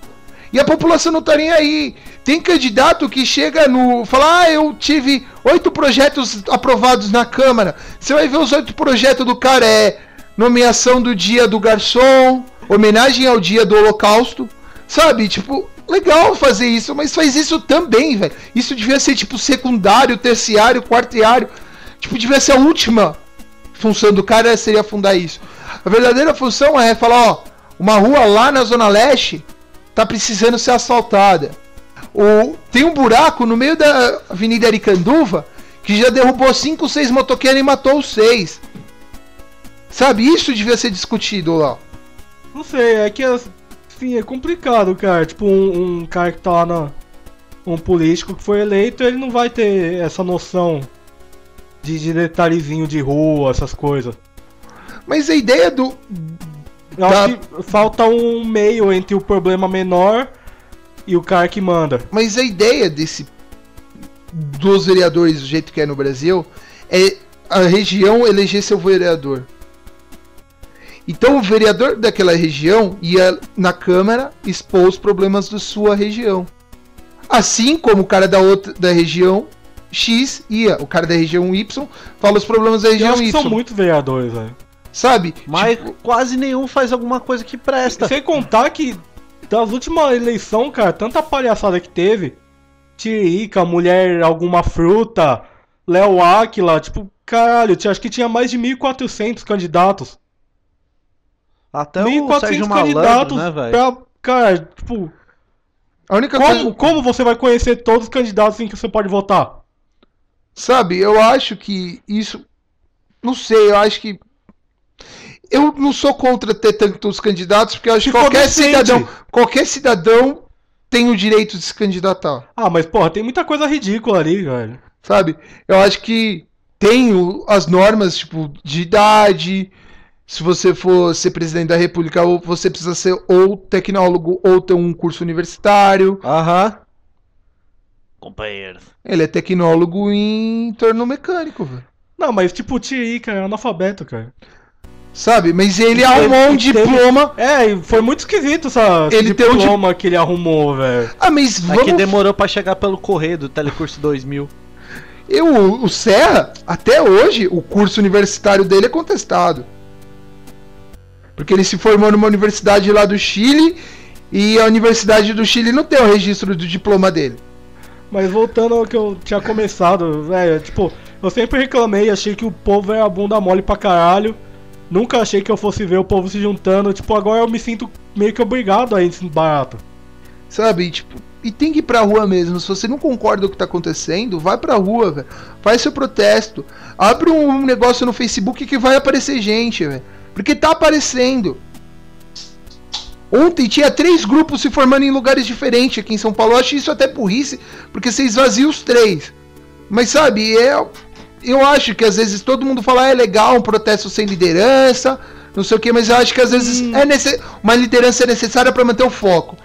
Speaker 2: E a população não tá nem aí. Tem candidato que chega no... Fala, eu tive 8 projetos aprovados na Câmara. Você vai ver os 8 projetos do cara. É nomeação do dia do garçom, homenagem ao dia do Holocausto. Sabe? Tipo, legal fazer isso, mas faz isso também, velho. Isso devia ser, tipo, secundário, terciário, quartiário. Tipo, devia ser a última função do cara, seria fundar isso. A verdadeira função é falar, ó, uma rua lá na Zona Leste tá precisando ser asfaltada. Tem um buraco no meio da Avenida Aricanduva que já derrubou 5, 6 motoqueiros e matou os 6. Sabe, isso devia ser discutido lá.
Speaker 3: Não sei, é que assim, é complicado, cara. Tipo, um cara que tá lá um político que foi eleito, ele não vai ter essa noção de detalhezinho de rua, essas coisas.
Speaker 2: Mas a ideia
Speaker 3: Eu acho que falta um meio entre o problema menor e o cara que manda.
Speaker 2: Mas a ideia dos vereadores, do jeito que é no Brasil, é a região eleger seu vereador. Então o vereador daquela região ia na Câmara expor os problemas da sua região. Assim como o cara da região X ia, o cara da região Y fala os problemas da região
Speaker 3: Eu acho que
Speaker 2: Y.
Speaker 3: são muitos vereadores, velho.
Speaker 2: Sabe?
Speaker 1: Mas
Speaker 2: Tipo,
Speaker 1: quase nenhum faz alguma coisa que presta.
Speaker 3: Sem contar que das últimas eleições, cara, tanta palhaçada que teve. Tiririca, mulher, alguma fruta, Léo Áquila, tipo, caralho, acho que tinha mais de 1.400 candidatos.
Speaker 1: Até o
Speaker 3: 1.400
Speaker 1: Sérgio Malandro,
Speaker 3: candidatos
Speaker 1: né, velho?
Speaker 3: pra, cara, tipo,
Speaker 2: a única coisa,
Speaker 3: como você vai conhecer todos os candidatos em que você pode votar?
Speaker 2: sabe, eu acho que isso, não sei, eu acho que eu não sou contra ter tantos candidatos, porque eu acho que qualquer cidadão tem o direito de se candidatar.
Speaker 3: Ah, mas porra, tem muita coisa ridícula ali, velho.
Speaker 2: Sabe? Eu acho que tem as normas, tipo, de idade. Se você for ser presidente da República, ou você precisa ser ou tecnólogo ou ter um curso universitário.
Speaker 1: Aham. Companheiros.
Speaker 2: Ele é tecnólogo em torno mecânico, velho.
Speaker 3: Não, mas tipo, o Tiririca é analfabeto, cara.
Speaker 2: Sabe? Mas ele arrumou um diploma.
Speaker 3: É, e foi muito esquisito esse
Speaker 2: Ele tem um
Speaker 3: diploma que ele arrumou, velho.
Speaker 2: Ah, mas
Speaker 1: É
Speaker 2: vamos...
Speaker 1: que demorou pra chegar pelo correio do Telecurso 2000.
Speaker 2: O Serra, até hoje, o curso universitário dele é contestado. Porque ele se formou numa universidade lá do Chile e a Universidade do Chile não tem o registro do diploma dele.
Speaker 3: Mas voltando ao que eu tinha começado, velho, tipo, eu sempre reclamei, achei que o povo era bunda mole pra caralho. Nunca achei que eu fosse ver o povo se juntando. Tipo, agora eu me sinto meio que obrigado a ir nesse barato.
Speaker 2: Sabe? E, tipo, e tem que ir pra rua mesmo. Se você não concorda com o que tá acontecendo, vai pra rua, velho. Faz seu protesto. Abre um negócio no Facebook que vai aparecer gente, velho. Porque tá aparecendo. Ontem tinha 3 grupos se formando em lugares diferentes aqui em São Paulo. Eu acho isso até burrice, porque você esvazia os 3. Mas sabe, eu acho que às vezes todo mundo fala, é legal um protesto sem liderança, não sei o que, mas eu acho que às vezes uma liderança é necessária pra manter o foco.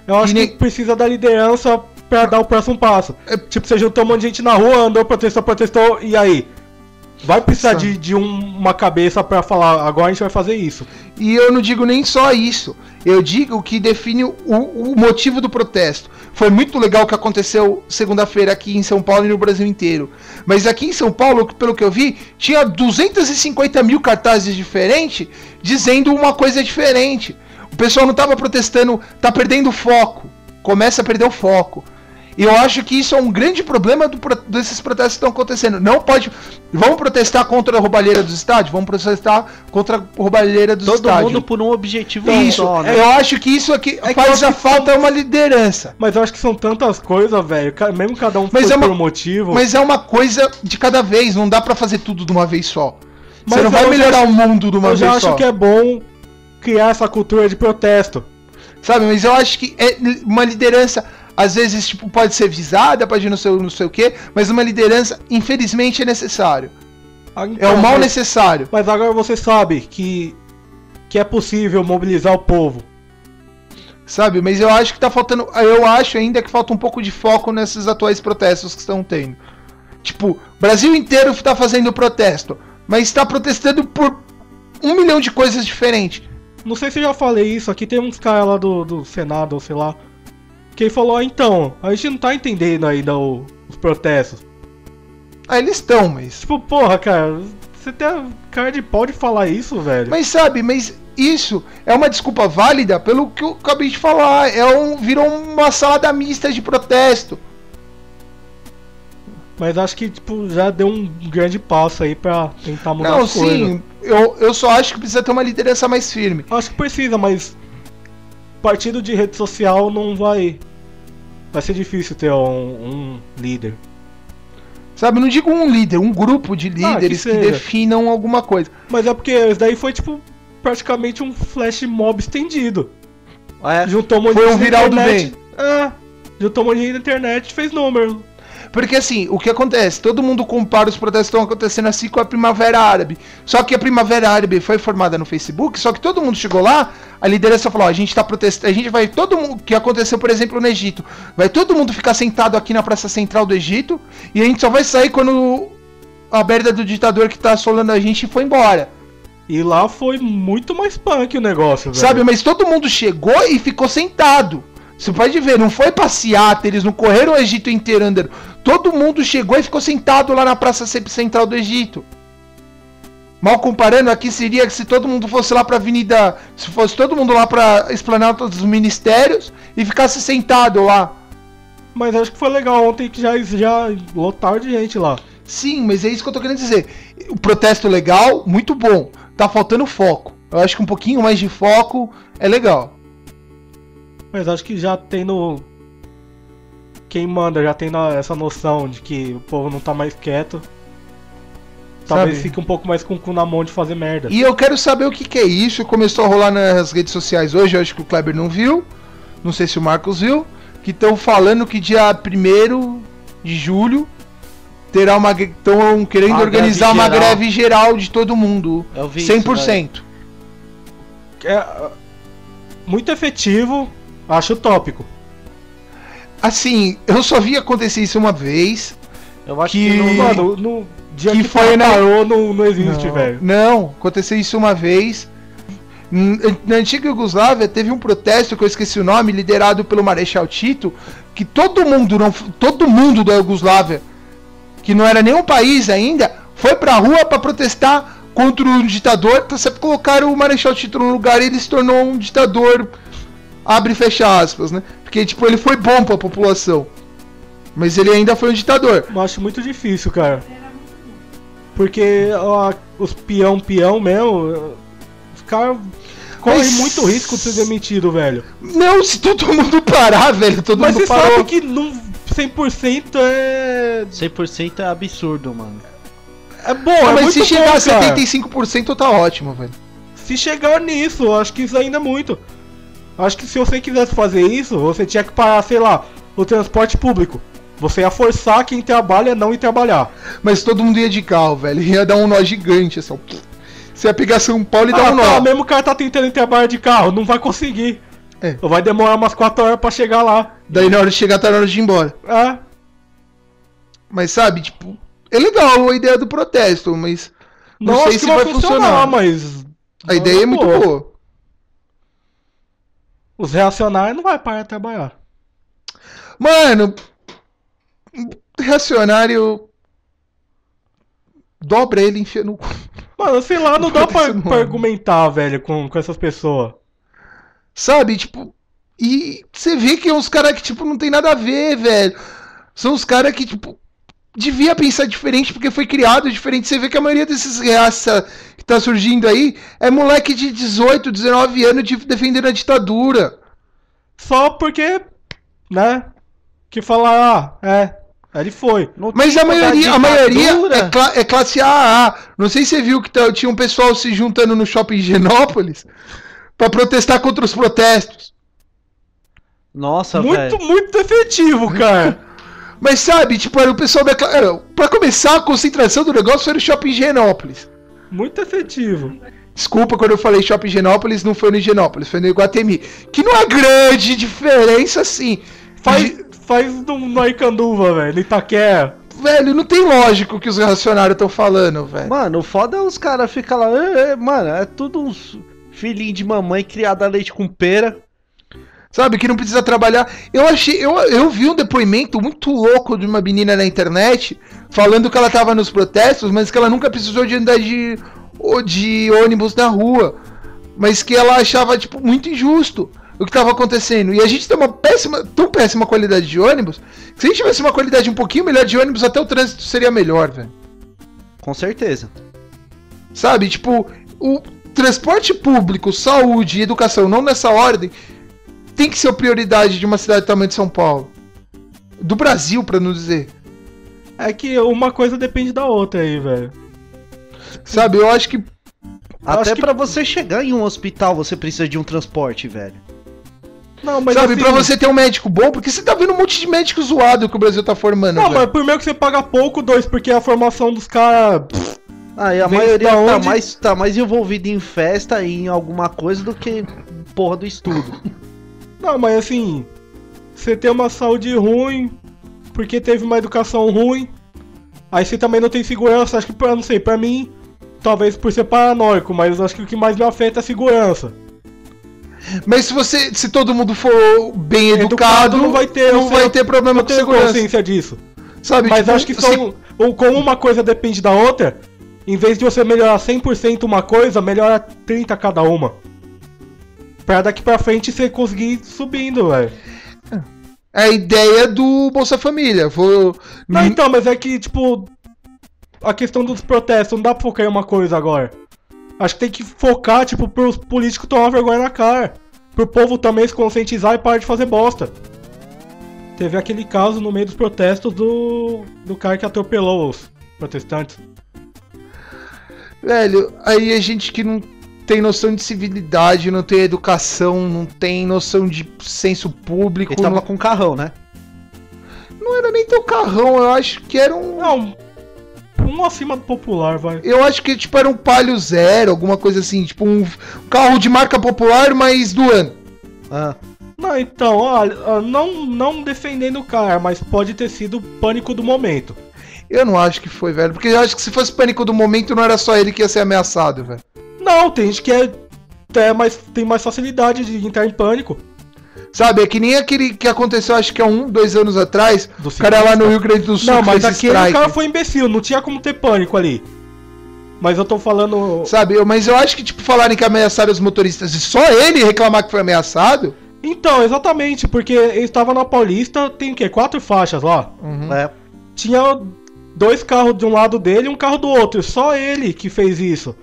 Speaker 3: Eu acho que precisa da liderança pra dar o próximo passo. Tipo, você juntou um monte de gente na rua, andou, protestou, e aí? Vai precisar de uma cabeça pra falar, agora a gente vai fazer isso.
Speaker 2: E eu não digo nem só isso. Eu digo que define o motivo do protesto. Foi muito legal o que aconteceu segunda-feira aqui em São Paulo e no Brasil inteiro. Mas aqui em São Paulo, pelo que eu vi, tinha 250 mil cartazes diferentes dizendo uma coisa diferente. O pessoal não estava protestando, tá perdendo o foco. Começa a perder o foco. E eu acho que isso é um grande problema desses protestos que estão acontecendo. Não pode... Vamos protestar contra a roubalheira dos estádios? Vamos protestar contra a roubalheira dos estádios.
Speaker 1: Todo mundo por um objetivo
Speaker 2: isso,
Speaker 1: só, né?
Speaker 2: Eu acho que isso aqui faz a falta uma liderança.
Speaker 3: Mas eu acho que são tantas coisas, velho. Mesmo cada um por um motivo.
Speaker 2: Mas é uma coisa de cada vez. Não dá pra fazer tudo de uma vez só.
Speaker 3: Mas
Speaker 2: você não vai melhorar o mundo de uma vez só.
Speaker 3: Eu já acho que é bom criar essa cultura de protesto.
Speaker 2: Sabe, mas eu acho que é uma liderança... Às vezes, tipo, pode ser visada, pode não sei o quê, mas uma liderança, infelizmente, é necessário.
Speaker 3: Então,
Speaker 2: é o mal necessário.
Speaker 3: Mas agora você sabe que é possível mobilizar o povo.
Speaker 2: Sabe, mas eu acho que tá faltando... Eu acho ainda que falta um pouco de foco nesses atuais protestos que estão tendo. Tipo, o Brasil inteiro tá fazendo protesto, mas está protestando por 1 milhão de coisas diferentes.
Speaker 3: Não sei se eu já falei isso, aqui tem uns caras lá do Senado, ou sei lá, que falou, então, a gente não tá entendendo ainda os protestos.
Speaker 2: Ah, eles estão, mas...
Speaker 3: Tipo, porra, cara, você tem a cara de pau de falar isso, velho.
Speaker 2: Mas sabe, isso é uma desculpa válida pelo que eu acabei de falar. Virou uma salada mista de protesto.
Speaker 3: Mas acho que, tipo, já deu um grande passo aí pra tentar mudar as coisas.
Speaker 2: Não, sim, eu só acho que precisa ter uma liderança mais firme.
Speaker 3: Acho que precisa, mas... partido de rede social não vai... Vai ser difícil ter um líder.
Speaker 2: Sabe, não digo um líder, um grupo de líderes que definam alguma coisa.
Speaker 3: Mas é porque isso daí foi, tipo, praticamente um flash mob estendido.
Speaker 1: É.
Speaker 3: Juntou um monte
Speaker 2: foi
Speaker 3: de
Speaker 2: um viral do bem.
Speaker 3: Juntou um monte de gente na internet e fez número.
Speaker 2: Porque assim, o que acontece? Todo mundo compara os protestos que estão acontecendo assim com a Primavera Árabe. Só que a Primavera Árabe foi formada no Facebook, só que todo mundo chegou lá, a liderança falou, ó, a gente tá protestando, a gente vai, todo mundo, que aconteceu, por exemplo, no Egito, vai todo mundo ficar sentado aqui na Praça Central do Egito, e a gente só vai sair quando a merda do ditador que tá assolando a gente for embora.
Speaker 3: E lá foi muito mais punk o negócio, velho.
Speaker 2: Sabe, mas todo mundo chegou e ficou sentado. Você pode ver, não foi passeata, eles não correram o Egito inteiro andando. Todo mundo chegou e ficou sentado lá na Praça Central do Egito. Mal comparando, aqui seria que se todo mundo fosse lá pra Avenida... Se fosse todo mundo lá pra Esplanada dos Ministérios e ficasse sentado lá.
Speaker 3: Mas acho que foi legal ontem que já lotaram de gente lá.
Speaker 2: Sim, mas é isso que eu tô querendo dizer. O protesto legal, muito bom. Tá faltando foco. Eu acho que um pouquinho mais de foco é legal.
Speaker 3: Mas acho que já tem no... Quem manda já tem essa noção de que o povo não tá mais quieto. Talvez
Speaker 2: Sabe?
Speaker 3: fique um pouco mais com o cu na mão de fazer merda.
Speaker 2: E eu quero saber o que é isso. Começou a rolar nas redes sociais hoje, eu acho que o Kleber não viu. Não sei se o Marcos viu. Que estão falando que dia 1º de julho terá uma... Estão querendo organizar uma greve geral de todo mundo.
Speaker 1: Eu vi
Speaker 2: 100%.
Speaker 1: Isso,
Speaker 3: É muito efetivo, acho utópico.
Speaker 2: Assim, eu só vi acontecer isso uma vez.
Speaker 1: eu acho
Speaker 2: que-
Speaker 1: que não,
Speaker 3: Mano, no dia
Speaker 2: que
Speaker 3: que
Speaker 2: foi na-
Speaker 3: parou, não existe, velho.
Speaker 2: Não, aconteceu isso uma vez. Na antiga Iugoslávia teve um protesto que eu esqueci o nome, liderado pelo Marechal Tito, que todo mundo da Iugoslávia, que não era nenhum país ainda, foi pra rua pra protestar contra o ditador. Sempre colocaram o Marechal Tito no lugar e ele se tornou um ditador, abre e fecha aspas, né? Porque tipo, ele foi bom pra população, mas ele ainda foi um ditador.
Speaker 3: Eu acho muito difícil, cara. Porque ó, os peão mesmo, os caras correm
Speaker 2: Mas-
Speaker 3: muito risco de ser demitido, velho.
Speaker 2: Não, se todo mundo parar, velho, todo
Speaker 3: Mas
Speaker 2: mundo
Speaker 3: você
Speaker 2: parou.
Speaker 3: sabe que 100% é...
Speaker 1: 100% é absurdo, mano.
Speaker 3: É bom,
Speaker 2: Ah,
Speaker 3: é
Speaker 2: mas
Speaker 3: muito
Speaker 2: se
Speaker 3: bom,
Speaker 2: chegar a
Speaker 3: cara.
Speaker 2: 75% tá ótimo, velho.
Speaker 3: Se chegar nisso, eu acho que isso ainda é muito. Acho que se você quisesse fazer isso, você tinha que parar, sei lá, o transporte público. Você ia forçar quem trabalha a não ir trabalhar.
Speaker 2: Mas todo mundo ia de carro, velho. Ia dar um nó gigante, assim. Ó. Você ia pegar São Paulo e dar um nó.
Speaker 3: Tá, mesmo o cara tá tentando ir trabalhar de carro, não vai conseguir.
Speaker 2: É.
Speaker 3: Vai demorar umas 4 horas pra chegar lá.
Speaker 2: Daí na hora de chegar tá na hora de ir embora.
Speaker 3: É.
Speaker 2: Mas sabe, tipo, é legal a ideia do protesto, mas não sei
Speaker 3: acho
Speaker 2: se
Speaker 3: que
Speaker 2: vai funcionar.
Speaker 3: mas...
Speaker 2: A ideia é muito boa.
Speaker 3: Os reacionários não vai parar de trabalhar.
Speaker 2: Mano, reacionário dobra ele e enfia no cu.
Speaker 3: Mano, sei lá, não dá pra
Speaker 2: Acontece, mano.
Speaker 3: argumentar, velho, com essas pessoas.
Speaker 2: Sabe, tipo, e você vê que é uns caras que, tipo, não tem nada a ver, velho. São os caras que, tipo, devia pensar diferente porque foi criado diferente. Você vê que a maioria desses reaça que tá surgindo aí é moleque de 18, 19 anos defendendo a ditadura.
Speaker 3: Só porque, né, que falar, ele foi.
Speaker 1: Não
Speaker 2: Mas
Speaker 1: tem
Speaker 2: a maioria
Speaker 1: ditadura.
Speaker 2: é classe AA. Não sei se você viu que tinha um pessoal se juntando no shopping Higienópolis pra protestar contra os protestos.
Speaker 1: Nossa,
Speaker 3: Muito,
Speaker 1: velho.
Speaker 3: muito efetivo, cara.
Speaker 2: Mas sabe, tipo, era o pessoal da... Pra começar, a concentração do negócio era o shopping Higienópolis.
Speaker 3: Muito efetivo.
Speaker 2: Desculpa, quando eu falei shopping Higienópolis, não foi no Higienópolis, foi no Iguatemi. Que não é grande diferença, assim.
Speaker 3: Faz no Aicanduva, velho, no Itaquera.
Speaker 2: Velho, não tem lógico o que os reacionários estão falando, velho.
Speaker 1: Mano, o foda é os caras ficam lá. Mano, é tudo uns filhinho de mamãe criado a leite com pera.
Speaker 2: Sabe, que não precisa trabalhar. Eu vi um depoimento muito louco de uma menina na internet falando que ela tava nos protestos, mas que ela nunca precisou de andar de ônibus na rua. Mas que ela achava, tipo, muito injusto o que tava acontecendo. E a gente tem uma tão péssima qualidade de ônibus, que se a gente tivesse uma qualidade um pouquinho melhor de ônibus, até o trânsito seria melhor, velho.
Speaker 1: Com certeza.
Speaker 2: Sabe, tipo, o transporte público, saúde e educação, não nessa ordem, tem que ser a prioridade de uma cidade do tamanho de São Paulo. Do Brasil, pra não dizer.
Speaker 3: É que uma coisa depende da outra aí, velho.
Speaker 2: Sabe, eu acho que...
Speaker 1: Até
Speaker 3: acho que-
Speaker 1: pra você chegar em um hospital, você precisa de um transporte, velho.
Speaker 3: Não, mas
Speaker 2: sabe,
Speaker 3: assim,
Speaker 2: pra você ter um médico bom, porque você tá vendo um monte de médico zoado que o Brasil tá formando.
Speaker 3: Não,
Speaker 2: velho.
Speaker 3: mas primeiro que você paga pouco, dois, porque a formação dos caras...
Speaker 1: Aí a
Speaker 3: Vem
Speaker 1: maioria
Speaker 3: da onde?
Speaker 1: tá mais envolvida em festa e em alguma coisa do que porra do estudo.
Speaker 3: Não, mas assim, você tem uma saúde ruim, porque teve uma educação ruim, aí você também não tem segurança, acho que, não sei, pra mim, talvez por ser paranoico, mas acho que o que mais me afeta é a segurança.
Speaker 2: Mas se todo mundo for bem educado,
Speaker 3: não vai ter,
Speaker 2: problema
Speaker 3: eu
Speaker 2: com
Speaker 3: tenho
Speaker 2: segurança.
Speaker 3: consciência disso.
Speaker 2: Sabe,
Speaker 3: Mas
Speaker 2: tipo,
Speaker 3: acho que como uma coisa depende da outra, em vez de você melhorar 100% uma coisa, melhora 30% cada uma. Pra daqui pra frente você conseguir ir subindo, velho.
Speaker 2: É a ideia do Bolsa Família.
Speaker 3: Não, então, mas é que, tipo, a questão dos protestos, não dá pra focar em uma coisa agora. Acho que tem que focar, tipo, pros políticos tomar vergonha na cara. Pro povo também se conscientizar e parar de fazer bosta. Teve aquele caso no meio dos protestos do cara que atropelou os protestantes.
Speaker 2: Velho, aí a gente que não tem noção de civilidade, não tem educação, não tem noção de senso público.
Speaker 1: Ele tava com carrão, né?
Speaker 2: Não era nem teu carrão, eu acho que era um...
Speaker 3: Não, um acima do popular, vai.
Speaker 2: Eu acho que tipo era um Palio Zero, alguma coisa assim, tipo um carro de marca popular, mas do ano.
Speaker 1: Ah.
Speaker 3: Não, então, olha, não defendendo o cara, mas pode ter sido o pânico do momento.
Speaker 2: Eu não acho que foi, velho, porque eu acho que se fosse pânico do momento não era só ele que ia ser ameaçado, velho.
Speaker 3: Não, tem gente que tem mais facilidade de entrar em pânico.
Speaker 2: Sabe, é que nem aquele que aconteceu, acho que há 2 anos atrás,
Speaker 3: Do
Speaker 2: o cara lá no Rio Grande do Sul.
Speaker 3: Não, mas
Speaker 2: fez
Speaker 3: aquele
Speaker 2: strike.
Speaker 3: cara foi imbecil, não tinha como ter pânico ali. Mas eu tô falando...
Speaker 2: Sabe, mas eu acho que, tipo, falarem que ameaçaram os motoristas e só ele reclamar que foi ameaçado...
Speaker 3: Então, exatamente, porque ele estava na Paulista, tem o quê? 4 faixas lá.
Speaker 1: É.
Speaker 3: Tinha 2 carros de um lado dele e um carro do outro, só ele que fez isso.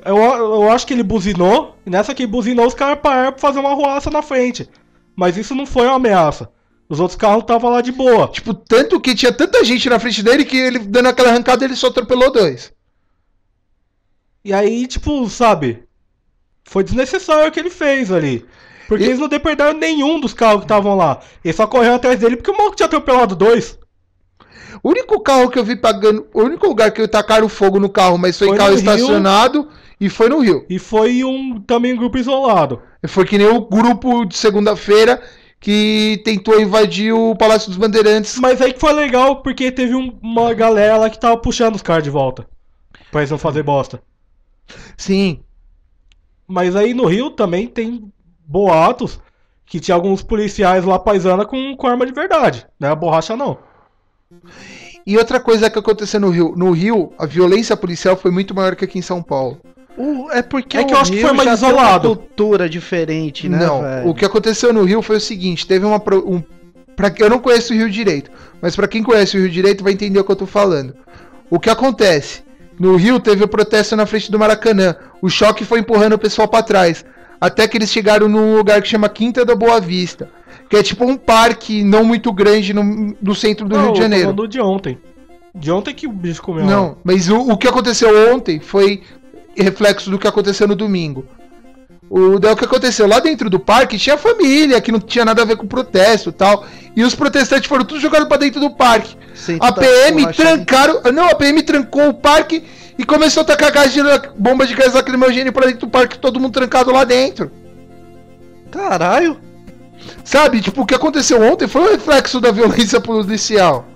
Speaker 3: Eu acho que ele buzinou, e nessa que ele buzinou os caras pararam pra fazer uma arruaça na frente. Mas isso não foi uma ameaça. Os outros carros estavam lá de boa.
Speaker 2: Tipo, tanto que tinha tanta gente na frente dele que ele, dando aquela arrancada, ele só atropelou 2.
Speaker 3: E aí, tipo, sabe? Foi desnecessário o que ele fez ali. Porque eles não depredaram nenhum dos carros que estavam lá. Eles só correram atrás dele porque o maluco tinha atropelado 2.
Speaker 2: O único carro que eu vi pagando... O único lugar que tacaram fogo no carro, mas foi em
Speaker 3: Foi
Speaker 2: carro
Speaker 3: no Rio.
Speaker 2: estacionado, e foi no Rio.
Speaker 3: E foi também um grupo isolado.
Speaker 2: Foi que nem o grupo de segunda-feira que tentou invadir o Palácio dos Bandeirantes.
Speaker 3: Mas aí que foi legal porque teve uma galera lá que tava puxando os caras de volta. Pra eles não fazer bosta.
Speaker 2: Sim.
Speaker 3: Mas aí no Rio também tem boatos que tinha alguns policiais lá paisana com arma de verdade. Não é borracha não.
Speaker 2: E outra coisa que aconteceu no Rio. No Rio, a violência policial foi muito maior que aqui em São Paulo.
Speaker 1: É porque
Speaker 3: É que eu acho que
Speaker 1: Rio
Speaker 3: foi mais
Speaker 1: já tem
Speaker 3: isolado.
Speaker 1: uma cultura diferente, né,
Speaker 2: Não,
Speaker 1: velho?
Speaker 2: o que aconteceu no Rio foi o seguinte, teve eu não conheço o Rio direito, mas pra quem conhece o Rio direito vai entender o que eu tô falando. O que acontece? No Rio teve o protesto na frente do Maracanã, o choque foi empurrando o pessoal pra trás, até que eles chegaram num lugar que chama Quinta da Boa Vista, que é tipo um parque não muito grande no centro do Rio de Janeiro.
Speaker 3: Eu tô falando de ontem. De ontem que o bicho comeu.
Speaker 2: Não, mas o que aconteceu ontem foi reflexo do que aconteceu no domingo. O que aconteceu lá dentro do parque tinha família que não tinha nada a ver com protesto e tal. E os protestantes foram todos jogados pra dentro do parque.
Speaker 1: Sim,
Speaker 2: A
Speaker 1: tá
Speaker 2: PM
Speaker 1: borrachado.
Speaker 2: trancaram. Não, a PM trancou o parque e começou a tacar bomba de gás lacrimogêneo pra dentro do parque, todo mundo trancado lá dentro.
Speaker 1: Caralho.
Speaker 2: Sabe, tipo, o que aconteceu ontem foi um reflexo da violência policial.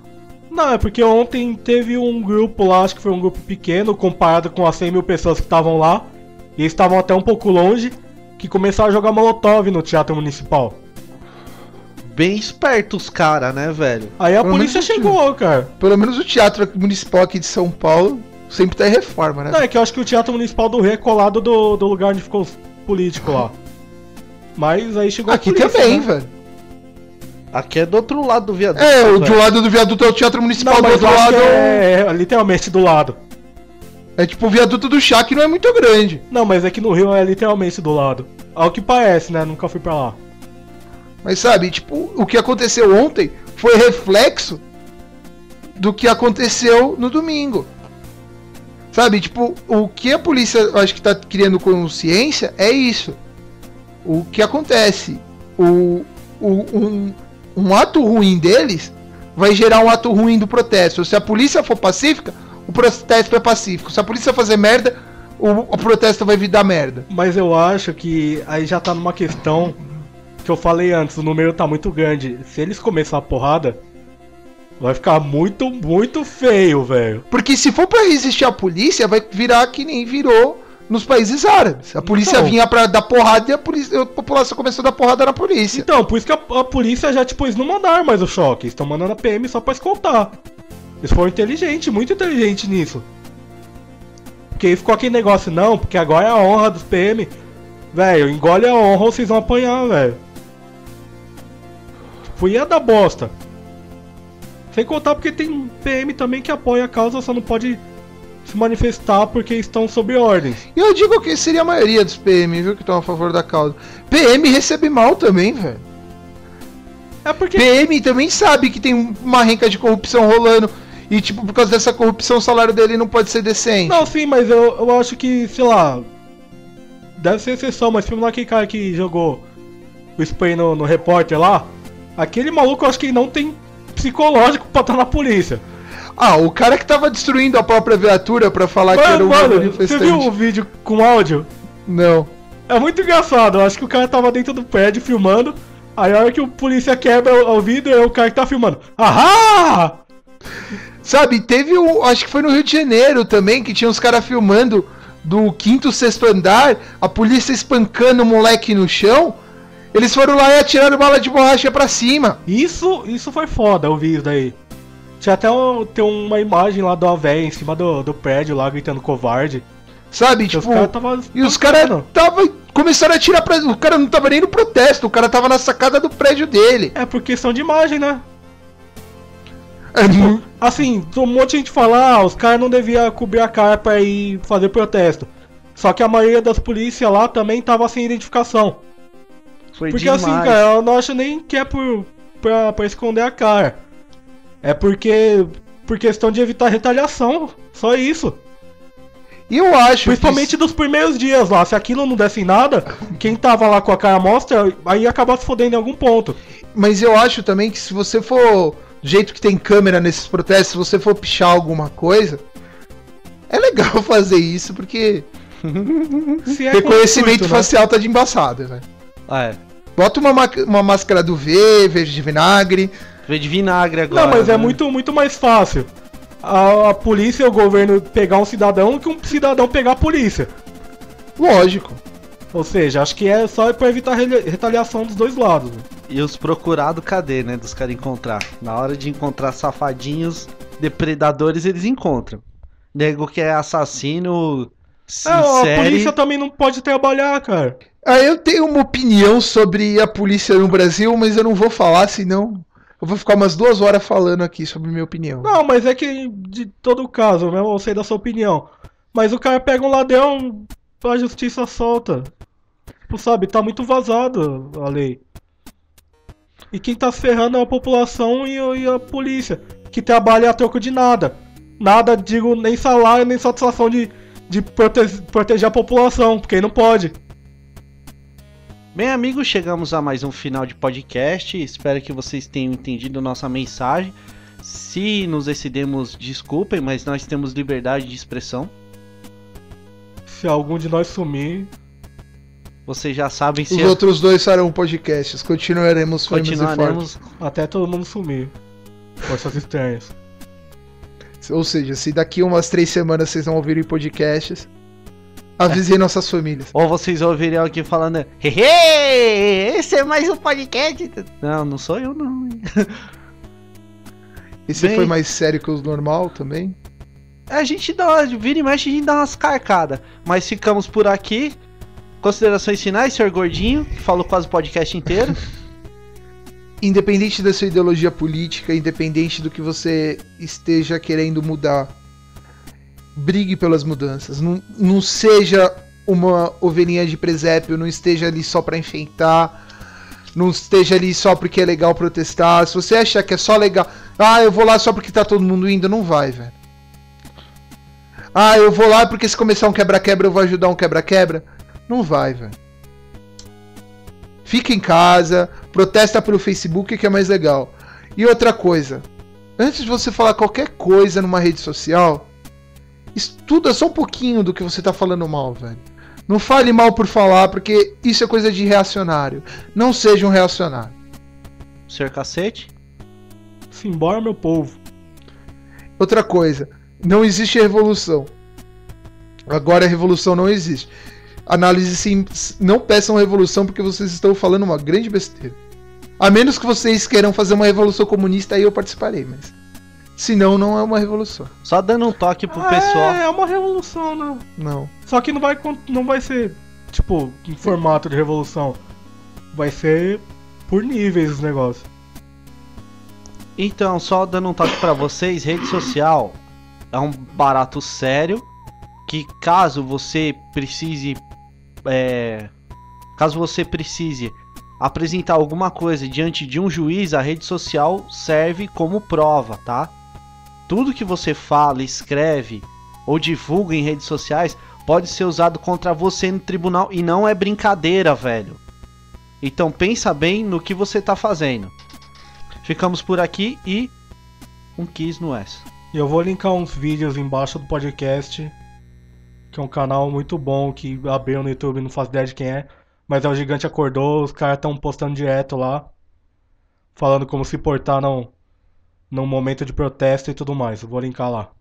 Speaker 3: Não, é porque ontem teve um grupo lá, acho que foi um grupo pequeno, comparado com as 100 mil pessoas que estavam lá. E eles estavam até um pouco longe, que começaram a jogar molotov no Teatro Municipal.
Speaker 1: Bem esperto os caras, né, velho?
Speaker 3: Aí a
Speaker 2: Pelo
Speaker 3: polícia
Speaker 2: menos
Speaker 3: chegou, cara.
Speaker 2: Pelo menos o Teatro Municipal aqui de São Paulo sempre tá em reforma, né?
Speaker 3: Não, é que eu acho que o Teatro Municipal do Rio é colado do lugar onde ficou os políticos lá. Mas aí chegou
Speaker 2: Aqui
Speaker 3: a polícia,
Speaker 2: também,
Speaker 3: né?
Speaker 2: velho.
Speaker 1: Aqui é do outro lado do viaduto.
Speaker 2: É, o
Speaker 1: velho.
Speaker 2: do lado do viaduto é o Teatro Municipal,
Speaker 3: Não,
Speaker 2: do
Speaker 3: mas
Speaker 2: outro
Speaker 3: eu acho
Speaker 2: lado
Speaker 3: que é literalmente do lado.
Speaker 2: é tipo o viaduto do chá, que não é muito grande.
Speaker 3: Não, mas é que no Rio é literalmente do lado. Ao que parece, né? Nunca fui pra lá.
Speaker 2: Mas sabe, tipo, o que aconteceu ontem foi reflexo do que aconteceu no domingo. Sabe, tipo, o que a polícia, eu acho que tá criando consciência é isso. O que acontece um ato ruim deles vai gerar um ato ruim do protesto. Se a polícia for pacífica, o protesto é pacífico. Se a polícia fazer merda, o protesto vai vir dar merda.
Speaker 3: Mas eu acho que aí já tá numa questão que eu falei antes, o número tá muito grande. Se eles começarem a porrada, vai ficar muito, muito feio, velho.
Speaker 2: Porque se for pra resistir à polícia, vai virar que nem virou nos países árabes. A polícia vinha pra dar porrada e a população começou a dar porrada na polícia.
Speaker 3: Então, por isso que a polícia já, tipo, eles não mandaram mais o choque. Eles estão mandando a PM só pra escoltar. Eles foram inteligentes, muito inteligentes nisso. Porque aí ficou aquele negócio, não, porque agora é a honra dos PM. Velho, engole a honra ou vocês vão apanhar, velho. Tipo, ia dar bosta. Sem contar porque tem PM também que apoia a causa, só não pode se manifestar porque estão sob ordens.
Speaker 2: E eu digo que seria a maioria dos PM, viu, que estão a favor da causa. PM recebe mal também, velho.
Speaker 3: É porque...
Speaker 2: PM também sabe que tem uma renca de corrupção rolando. E, tipo, por causa dessa corrupção, o salário dele não pode ser decente.
Speaker 3: Não, sim, mas eu acho que, sei lá... Deve ser exceção, mas filme lá aquele cara que jogou o spray no repórter lá... Aquele maluco, eu acho que não tem psicológico pra estar na polícia.
Speaker 2: Ah, o cara que tava destruindo a própria viatura pra falar que era um manifestante.
Speaker 3: Você viu o vídeo com áudio?
Speaker 2: Não.
Speaker 3: É muito engraçado, eu acho que o cara tava dentro do prédio filmando. Aí a hora que o polícia quebra o vidro, é o cara que tá filmando. Ahá!
Speaker 2: Sabe, teve acho que foi no Rio de Janeiro também, que tinha uns caras filmando do 5º, 6º andar, a polícia espancando o moleque no chão. Eles foram lá e atiraram bala de borracha pra cima.
Speaker 3: Isso foi foda, eu vi isso daí. Tinha até tem uma imagem lá do véio em cima do prédio lá, gritando covarde.
Speaker 2: Sabe, tipo... Os caras começaram a atirar pra... O cara não tava nem no protesto, o cara tava na sacada do prédio dele.
Speaker 3: É por questão de imagem, né? Tipo, assim, um monte de gente fala, os caras não deviam cobrir a cara pra ir fazer protesto. Só que a maioria das polícias lá também tava sem identificação.
Speaker 1: Foi
Speaker 3: porque
Speaker 1: demais.
Speaker 3: assim, cara, eu não acho nem que é pra esconder a cara. É porque... Por questão de evitar retaliação. Só isso.
Speaker 2: E eu acho
Speaker 3: principalmente dos primeiros dias lá. Se aquilo não desse em nada, quem tava lá com a cara à mostra, aí ia acabar se fodendo em algum ponto.
Speaker 2: Mas eu acho também que se você for... Do jeito que tem câmera nesses protestos, se você for pichar alguma coisa... É legal fazer isso, porque... reconhecimento facial, né? Tá de embaçado, velho.
Speaker 1: Ah, é.
Speaker 2: Bota uma máscara do V, verde de vinagre.
Speaker 1: V de vinagre agora.
Speaker 3: Não, mas é muito mais fácil a polícia e o governo pegar um cidadão que um cidadão pegar a polícia.
Speaker 2: Lógico.
Speaker 3: Ou seja, acho que é só pra evitar retaliação dos dois lados.
Speaker 1: E os procurados, cadê, né? Dos caras encontrar. Na hora de encontrar safadinhos, depredadores, eles encontram. Nego que é assassino...
Speaker 3: A polícia também não pode trabalhar, cara.
Speaker 2: Eu tenho uma opinião sobre a polícia no Brasil, mas eu não vou falar, senão eu vou ficar umas 2 horas falando aqui sobre minha opinião.
Speaker 3: Não, mas é que de todo caso, né, eu sei da sua opinião. Mas o cara pega um ladrão, a justiça solta. Tipo, sabe, tá muito vazado a lei. E quem tá se ferrando é a população e a polícia, que trabalha a troco de nada. Nada, digo, nem salário, nem satisfação de proteger a população, porque aí não pode.
Speaker 1: Bem, amigos, chegamos a mais um final de podcast. Espero que vocês tenham entendido nossa mensagem. Se nos excedemos, desculpem, mas nós temos liberdade de expressão.
Speaker 3: Se algum de nós sumir,
Speaker 1: vocês já sabem se...
Speaker 2: Os outros 2 farão podcasts. Continuaremos firmes e fortes.
Speaker 3: Até todo mundo sumir. Forças estranhas.
Speaker 2: Ou seja, se daqui umas 3 semanas vocês não ouvirem podcasts, avisem nossas famílias.
Speaker 1: Ou vocês ouvirem alguém falando: hehe, esse é mais um podcast. Não, não sou eu não.
Speaker 2: Esse foi mais sério que o normal também?
Speaker 1: A gente vira e mexe, a gente dá umas carcadas. Mas ficamos por aqui. Considerações finais, senhor Gordinho, que falou quase o podcast inteiro.
Speaker 2: Independente da sua ideologia política, independente do que você esteja querendo mudar, brigue pelas mudanças. Não seja uma ovelhinha de presépio, não esteja ali só pra enfeitar, não esteja ali só porque é legal protestar. Se você achar que é só legal, eu vou lá só porque tá todo mundo indo, não vai, velho. Eu vou lá porque se começar um quebra-quebra eu vou ajudar um quebra-quebra. Não vai, velho. Fica em casa, protesta pelo Facebook que é mais legal. E outra coisa, antes de você falar qualquer coisa numa rede social, estuda só um pouquinho do que você tá falando mal, velho. Não fale mal por falar, porque isso é coisa de reacionário. Não seja um reacionário.
Speaker 1: Senhor Cacete?
Speaker 3: Simbora, meu povo.
Speaker 2: Outra coisa, não existe revolução. Agora a revolução não existe. Análise sim, não peçam revolução porque vocês estão falando uma grande besteira. A menos que vocês queiram fazer uma revolução comunista, aí eu participarei, mas senão não é uma revolução.
Speaker 1: Só dando um toque pro pessoal.
Speaker 3: É uma revolução, né?
Speaker 2: Não.
Speaker 3: Só que não vai ser, tipo, em formato de revolução. Vai ser por níveis os negócios.
Speaker 1: Então, só dando um toque pra vocês, rede social é um barato sério que caso você precise apresentar alguma coisa diante de um juiz, a rede social serve como prova, tá? Tudo que você fala, escreve ou divulga em redes sociais pode ser usado contra você no tribunal e não é brincadeira, velho. Então pensa bem no que você tá fazendo. Ficamos por aqui e um Kiss no S.
Speaker 3: E eu vou linkar uns vídeos embaixo do podcast, que é um canal muito bom que abriu no YouTube, não faço ideia de quem é, mas é o Gigante Acordou, os caras estão postando direto lá, falando como se portar num momento de protesto e tudo mais. Eu vou linkar lá.